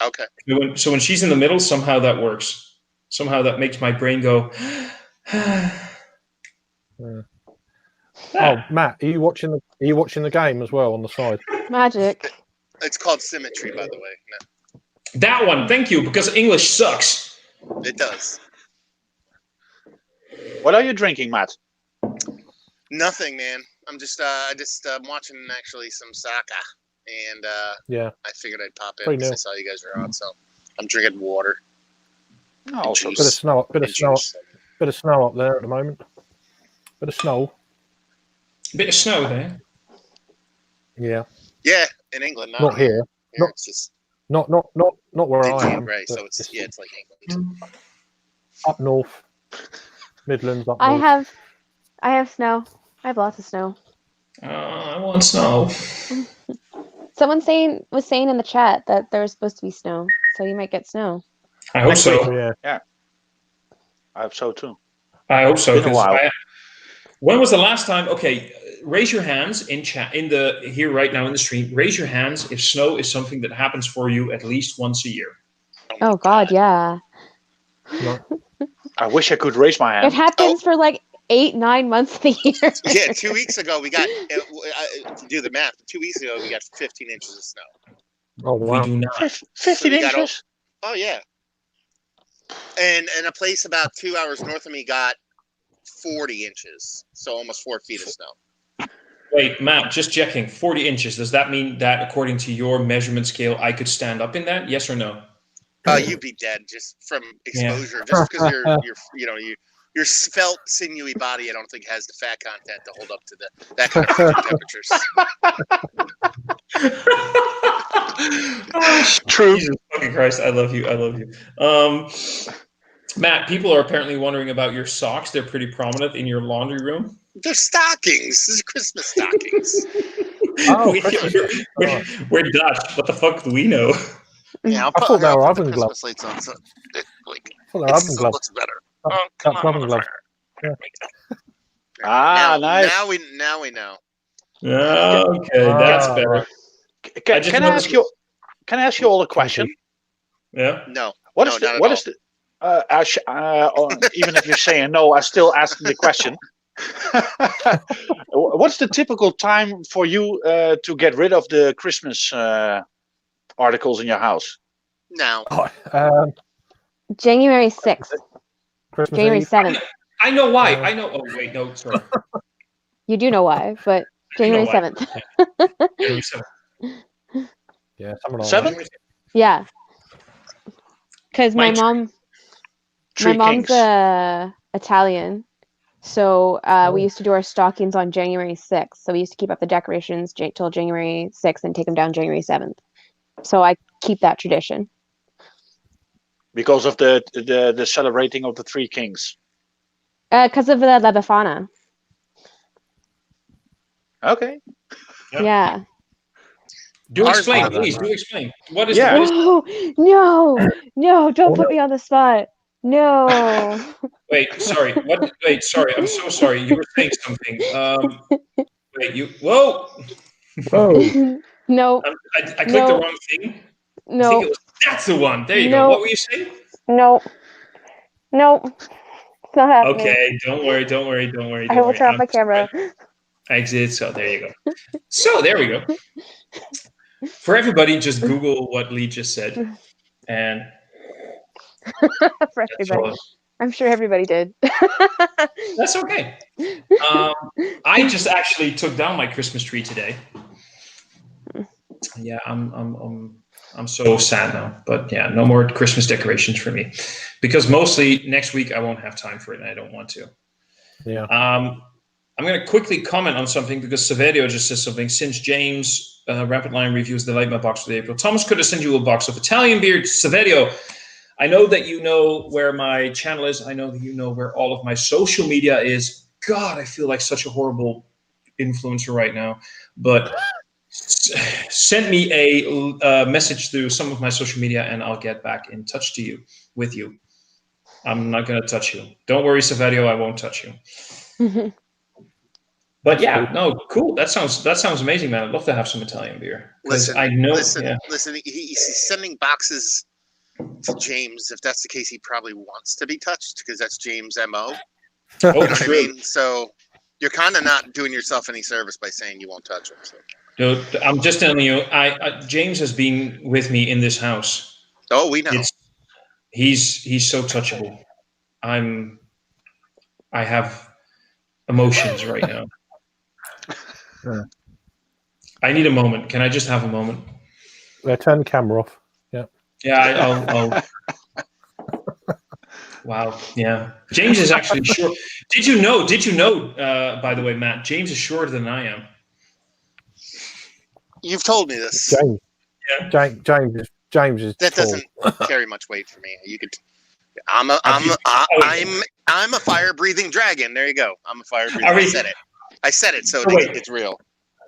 S6: Okay.
S1: So when she's in the middle, somehow that works. Somehow that makes my brain go.
S4: Oh, Matt, are you watching the game as well on the side?
S3: Magic.
S6: It's called symmetry, by the way. No.
S1: That one, thank you, because English sucks.
S6: It does.
S2: What are you drinking, Matt?
S6: Nothing, man. I'm just watching actually some soccer, and I figured I'd pop in because I saw you guys were on, so I'm drinking water.
S2: Oh, also
S4: bit of snow up there at the moment. Bit of snow
S1: there.
S4: Yeah.
S6: Yeah, in England.
S4: Not here.
S6: Not, it's just
S4: not where I am.
S6: Right, so it's like England.
S4: Up north, Midlands. Up
S3: I
S4: north.
S3: have snow. I have lots of snow.
S1: I want snow.
S3: Someone was saying in the chat that there's supposed to be snow, so you might get snow.
S1: I hope so.
S2: Yeah. I hope so too.
S1: I hope so.
S2: It's been a while.
S1: When was the last time? Okay, raise your hands in chat here right now in the stream. Raise your hands if snow is something that happens for you at least once a year.
S3: Oh God, yeah.
S2: No. I wish I could raise my hand.
S3: It happens for like 8-9 months of the year.
S6: Yeah, 2 weeks ago we got. To do the math, 2 weeks ago we got 15 inches of snow.
S4: Oh wow!
S1: We do not.
S2: 15 inches.
S6: Oh yeah. And a place about 2 hours north of me got 40 inches, so almost 4 feet of snow.
S1: Wait, Matt, just checking. 40 inches. Does that mean that, according to your measurement scale, I could stand up in that? Yes or no?
S6: You'd be dead just from exposure. Yeah. Just because your svelte, sinewy body, I don't think has the fat content to hold up to that kind of temperatures.
S2: True.
S1: Jesus fucking Christ, I love you. Matt, people are apparently wondering about your socks. They're pretty prominent in your laundry room.
S6: They're stockings. This is Christmas stockings.
S1: We're Dutch. What the fuck do we know?
S6: Yeah,
S4: I thought they were oven gloves.
S6: Lights on, so it looks better.
S4: That's oven gloves. Yeah.
S2: Nice.
S6: Now we know.
S1: Okay, that's better.
S2: Can I ask you all a question?
S1: Yeah.
S6: No.
S2: What is the even if you're saying no, I still ask the question. What's the typical time for you to get rid of the Christmas articles in your house?
S6: No.
S3: January 6th.
S4: Christmas
S3: January
S4: Eve.
S3: 7th.
S1: I know why. I know. Oh wait, no, sorry.
S3: You do know why, but January 7th.
S1: January 7th.
S4: Yeah, something like
S2: 7?
S4: that.
S3: Yeah. Because my mom's Italian, so we used to do our stockings on January 6th. So we used to keep up the decorations till January 6th and take them down January 7th. So I keep that tradition.
S2: Because of the celebrating of the Three Kings.
S3: Because of the La Befana.
S2: Okay.
S3: Yeah.
S1: Do explain, please. Do explain. What is?
S2: Yeah.
S3: No! Don't put me on the spot. No.
S1: Wait, sorry. What? Wait, sorry. I'm so sorry. You were saying something. Wait, you. Whoa.
S3: No.
S1: I clicked the wrong thing.
S3: No.
S1: I think it was. That's the one. There you go. What were you saying?
S3: No. It's not happening.
S1: Okay. Don't worry.
S3: I will turn off my camera.
S1: Exit. So there you go. So there we go. For everybody, just Google what Lee just said, and
S3: for everybody. I'm sure everybody did.
S1: That's okay. I just actually took down my Christmas tree today. Yeah, I'm so sad now. But yeah, no more Christmas decorations for me, because mostly next week I won't have time for it, and I don't want to.
S4: Yeah.
S1: I'm going to quickly comment on something because Saverio just says something. Since James Rapid Line reviews the Light My Box for April, Thomas could have sent you a box of Italian beer. Saverio, I know that you know where my channel is. I know that you know where all of my social media is. God, I feel like such a horrible influencer right now. But send me a message through some of my social media, and I'll get back in touch with you. I'm not going to touch you. Don't worry, Saverio, I won't touch you. But yeah, no, cool. That sounds amazing, man. I'd love to have some Italian beer.
S6: Listen,
S1: yeah.
S6: he's sending boxes to James. If that's the case, he probably wants to be touched because that's James' MO. You know what I mean? So you're kind of not doing yourself any service by saying you won't touch him. So.
S1: Dude, I'm just telling you, James has been with me in this house.
S6: Oh, we know.
S1: He's so touchable. I have emotions right now. I need a moment. Can I just have a moment?
S4: Turn the camera off. Yeah.
S1: Yeah, I'll Wow. Yeah. James is actually short. Did you know, by the way, Matt, James is shorter than I am.
S6: You've told me this.
S4: James. Yeah. James is
S6: that
S4: tall.
S6: Doesn't carry much weight for me. You could I'm a fire-breathing dragon. There you go. I'm a fire-breathing. I said it, so it's real.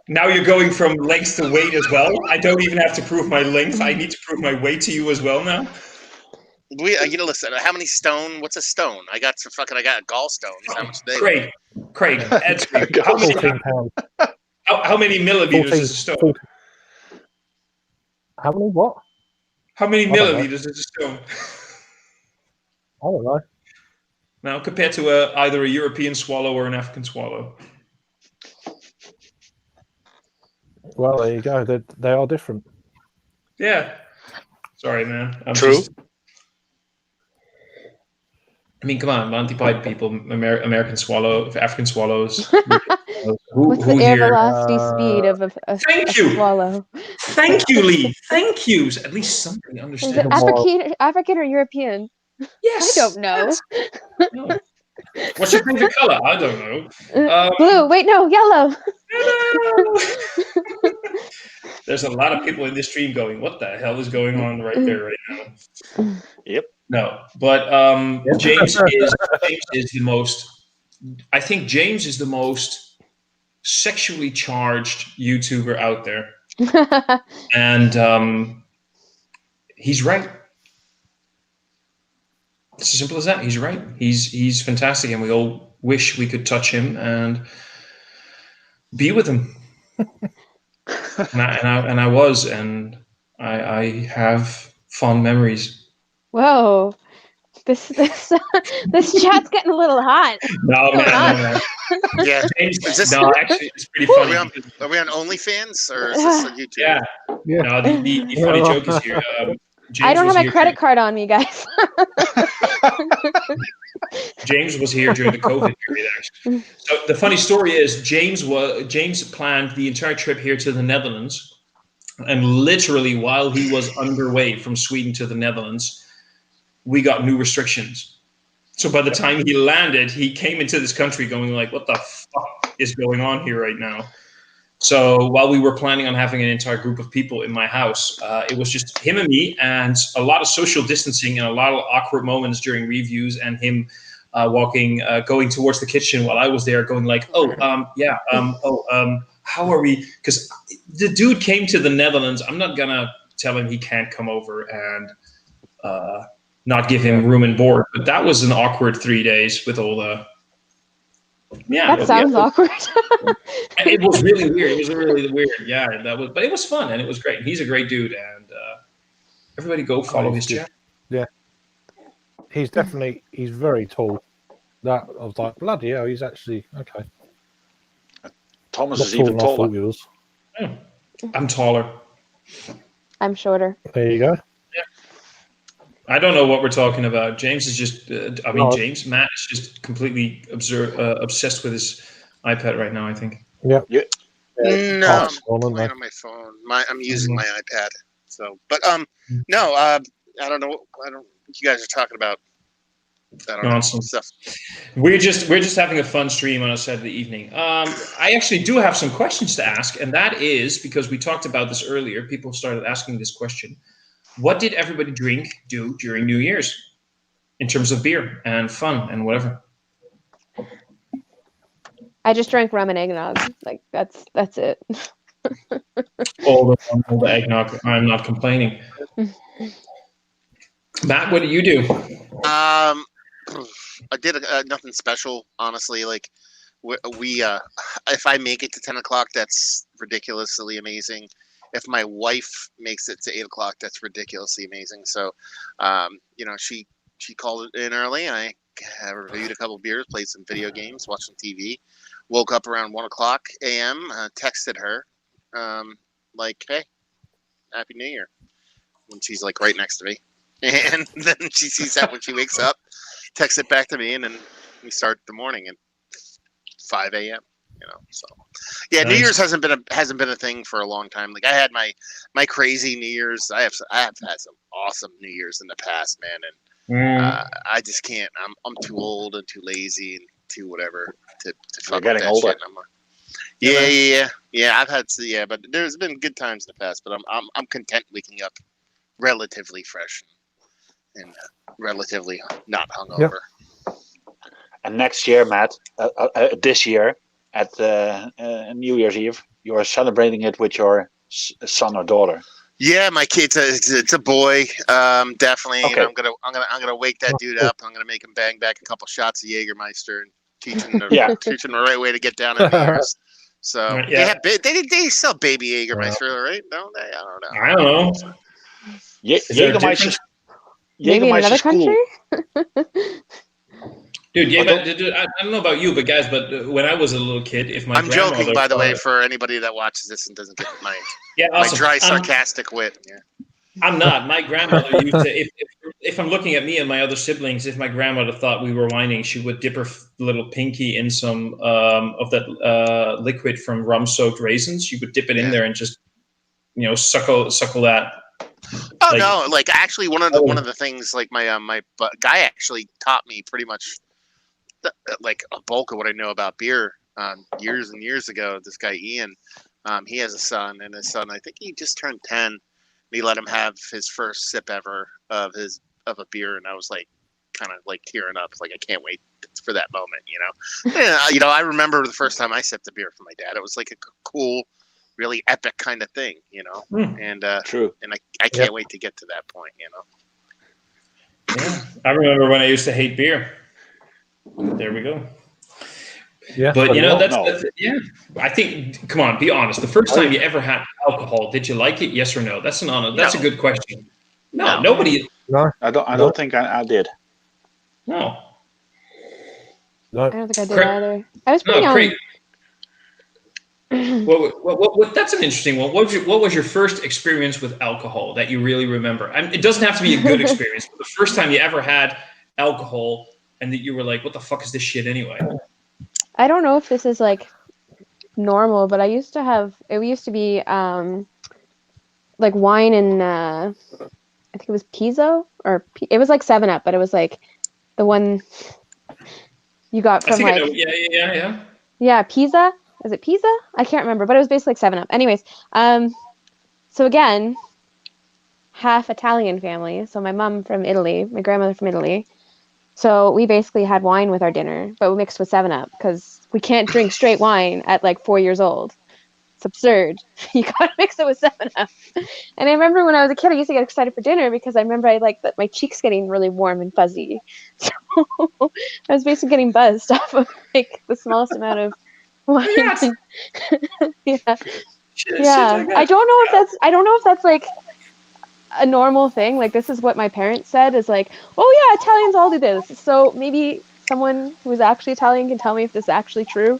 S1: Now you're going from length to weight as well. I don't even have to prove my length. I need to prove my weight to you as well now.
S6: Listen. How many stone? What's a stone? I got gallstones. How much they?
S1: Craig. How many milliliters is a stone?
S4: How many what?
S1: How many milliliters is a stone?
S4: I don't know.
S1: Now, compared to either a European swallow or an African swallow.
S4: Well, there you go. They are different.
S1: Yeah. Sorry, man.
S2: True.
S1: I mean, come on, Monty Python people, American swallow, African swallows.
S3: What's the air velocity speed of a swallow?
S1: Thank you, Lee. Thank you. At least somebody understands.
S3: Is it African or European?
S1: Yes.
S3: I don't know.
S1: No. What's your favorite color? I don't know.
S3: Blue. Wait, no, yellow.
S1: There's a lot of people in this stream going, what the hell is going on right there right now?
S2: Yep.
S1: No, but James is the most. I think James is the most sexually charged YouTuber out there, and he's right. It's as simple as that. He's right. He's fantastic, and we all wish we could touch him and be with him. and I was, and I have fond memories.
S3: Whoa, this chat's getting a little hot.
S1: No.
S6: Yeah,
S1: actually, it's pretty funny.
S6: Are we on OnlyFans or is this on YouTube?
S1: Yeah. No, the funny joke is here. James
S3: I don't have my credit card on me, guys.
S1: James was here during the COVID period, actually. So the funny story is James planned the entire trip here to the Netherlands, and literally while he was underway from Sweden to the Netherlands, we got new restrictions. So by the time he landed, he came into this country going like, what the fuck is going on here right now? So while we were planning on having an entire group of people in my house, it was just him and me, and a lot of social distancing and a lot of awkward moments during reviews, and him going towards the kitchen while I was there, going like, how are we? Because the dude came to the Netherlands. I'm not gonna tell him he can't come over and not give him room and board, but that was an awkward 3 days with all the. Yeah,
S3: that sounds awkward.
S1: It was really weird. It was really weird. Yeah, but it was fun and it was great. He's a great dude, and everybody go follow his channel.
S4: Yeah, he's very tall. That I was like, bloody hell, he's actually okay.
S2: Thomas is even taller.
S1: I'm taller.
S3: I'm shorter.
S4: There you go.
S1: Yeah. I don't know what we're talking about. James is just, Matt is just completely obsessed with his iPad right now, I think.
S4: Yeah.
S6: No, I'm playing on my phone. I'm using my iPad. So, but no, I don't know. You guys are talking about. I don't know stuff.
S1: We're just having a fun stream on a Saturday evening. I actually do have some questions to ask, and that is because we talked about this earlier. People started asking this question. What did everybody do during New Year's in terms of beer and fun and whatever?
S3: I just drank rum and eggnog. Like that's it.
S1: all the eggnog. I'm not complaining. Matt, what do you do?
S6: I did nothing special, honestly. Like we if I make it to 10 o'clock, that's ridiculously amazing. If my wife makes it to 8 o'clock, that's ridiculously amazing. So, she called it in early, and I reviewed a couple beers, played some video games, watched some TV. Woke up around 1 o'clock a.m. Texted her, like, "Hey, Happy New Year," when she's like right next to me, and then she sees that when she wakes up, texts it back to me, and then we start the morning at 5 a.m. So yeah, nice. New Year's hasn't been a thing for a long time. Like I had my crazy New Year's. I have had some awesome New Year's in the past, man, and I just can't. I'm too old and too lazy and too whatever to fuck with that older. Shit anymore. Yeah. I've had but there's been good times in the past. But I'm content waking up relatively fresh and relatively not hungover.
S2: Yep. And next year, Matt, this year. At New Year's Eve, you are celebrating it with your son or daughter.
S6: Yeah, my kid's it's a boy. Definitely. Okay. I'm gonna wake that dude up. I'm gonna make him bang back a couple shots of Jägermeister and teach him the right way to get down in the years. So they sell baby Jägermeister, right? Don't they?
S1: I don't know.
S2: Jägermeister.
S3: Maybe in another country.
S1: Dude, I don't know about you, but guys, when I was a little kid, if my
S6: I'm joking, by the way, for anybody that watches this and doesn't get my my dry, sarcastic wit. Yeah.
S1: I'm not. My grandmother used to, if I'm looking at me and my other siblings, if my grandmother thought we were whining, she would dip her little pinky in some of that liquid from rum-soaked raisins. She would dip it in there and just, suckle that.
S6: Oh no! Like actually, one of the things, like my guy actually taught me pretty much. Like a bulk of what I know about beer years and years ago. This guy Ian, he has a son, and his son, I think he just turned 10. And he let him have his first sip ever of a beer, and I was like, kind of like tearing up, like I can't wait for that moment, And, I remember the first time I sipped a beer from my dad. It was like a cool, really epic kind of thing, And
S2: true,
S6: and I can't wait to get to that point,
S1: Yeah, I remember when I used to hate beer. There we go.
S4: Yeah,
S1: but that's I think. Come on, be honest. The first time you ever had alcohol, did you like it? Yes or no? That's a good question. No, nobody.
S2: No, I don't think I did.
S1: No.
S3: I don't think I did either. I was pretty young.
S1: Well, that's an interesting one. What was your first experience with alcohol that you really remember? It doesn't have to be a good experience, but the first time you ever had alcohol and that you were like, what the fuck is this shit anyway?
S3: I don't know if this is like normal, but it used to be like wine and I think it was Pizzo, or it was like 7-Up, but it was like the one you got from like
S1: Yeah,
S3: Pizza. is it Pisa? I can't remember, but it was basically like 7-Up. Anyways, so again, half Italian family. So my mom from Italy, my grandmother from Italy. So we basically had wine with our dinner, but we mixed with 7-Up because we can't drink straight wine at like 4 years old. It's absurd. You gotta mix it with 7-Up. And I remember when I was a kid, I used to get excited for dinner because I remember I liked that my cheeks getting really warm and fuzzy. So I was basically getting buzzed off of like the smallest amount of wine. Yeah. Yeah. I don't know if that's like a normal thing. Like this is what my parents said is like, oh yeah, Italians all do this. So maybe someone who is actually Italian can tell me if this is actually true.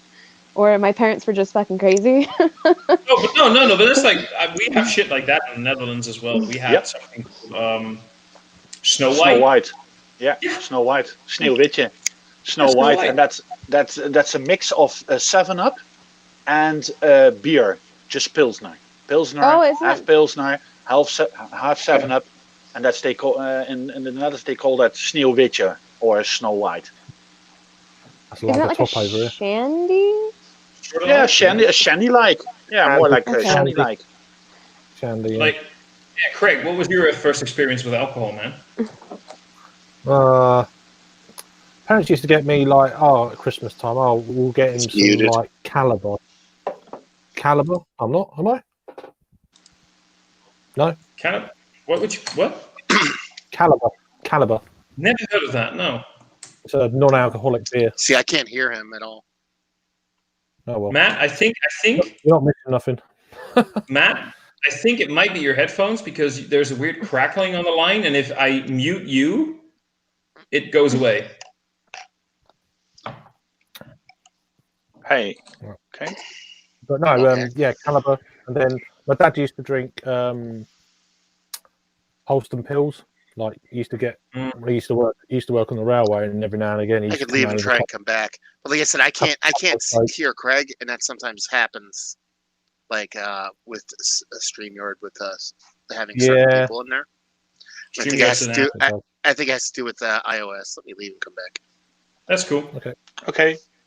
S3: Or my parents were just fucking crazy.
S1: No. But it's like we have shit like that in the Netherlands as well. We have something called Snow White.
S2: Snow White, yeah. Snow White, Sneeuwwitje, Snow White, and that's a mix of 7-Up and beer, just Pilsner, half Pilsner, half 7-Up, and that's they call in the Netherlands they call that Sneeuwwitje or Snow White.
S4: That's
S3: Isn't
S4: like
S3: that like a shandy?
S2: Yeah, shandy-like. Yeah, more like shandy-like.
S4: Shandy.
S1: Like, yeah, Craig, what was your first experience with alcohol, man?
S4: Parents used to get me like, at Christmas time, we'll get him some like Caliber. Caliber? I'm not, am I? No?
S1: Caliber? What?
S4: Caliber.
S1: Never heard of that, no.
S4: It's a non-alcoholic beer.
S6: See, I can't hear him at all.
S4: Oh, well.
S1: Matt, I think
S4: You're not missing nothing.
S1: Matt, I think it might be your headphones because there's a weird crackling on the line, and if I mute you, it goes away.
S2: Hey, okay.
S4: But no, Caliber. And then my dad used to drink Holston pills. Like he used to get, he used to work on the railway, and every now and again
S6: I could leave and try and come back. But like I said, I can't hear Craig, and that sometimes happens. Like with a StreamYard with us having certain people in there. I think it has to do with iOS. Let me leave and come back.
S1: That's cool.
S4: Okay.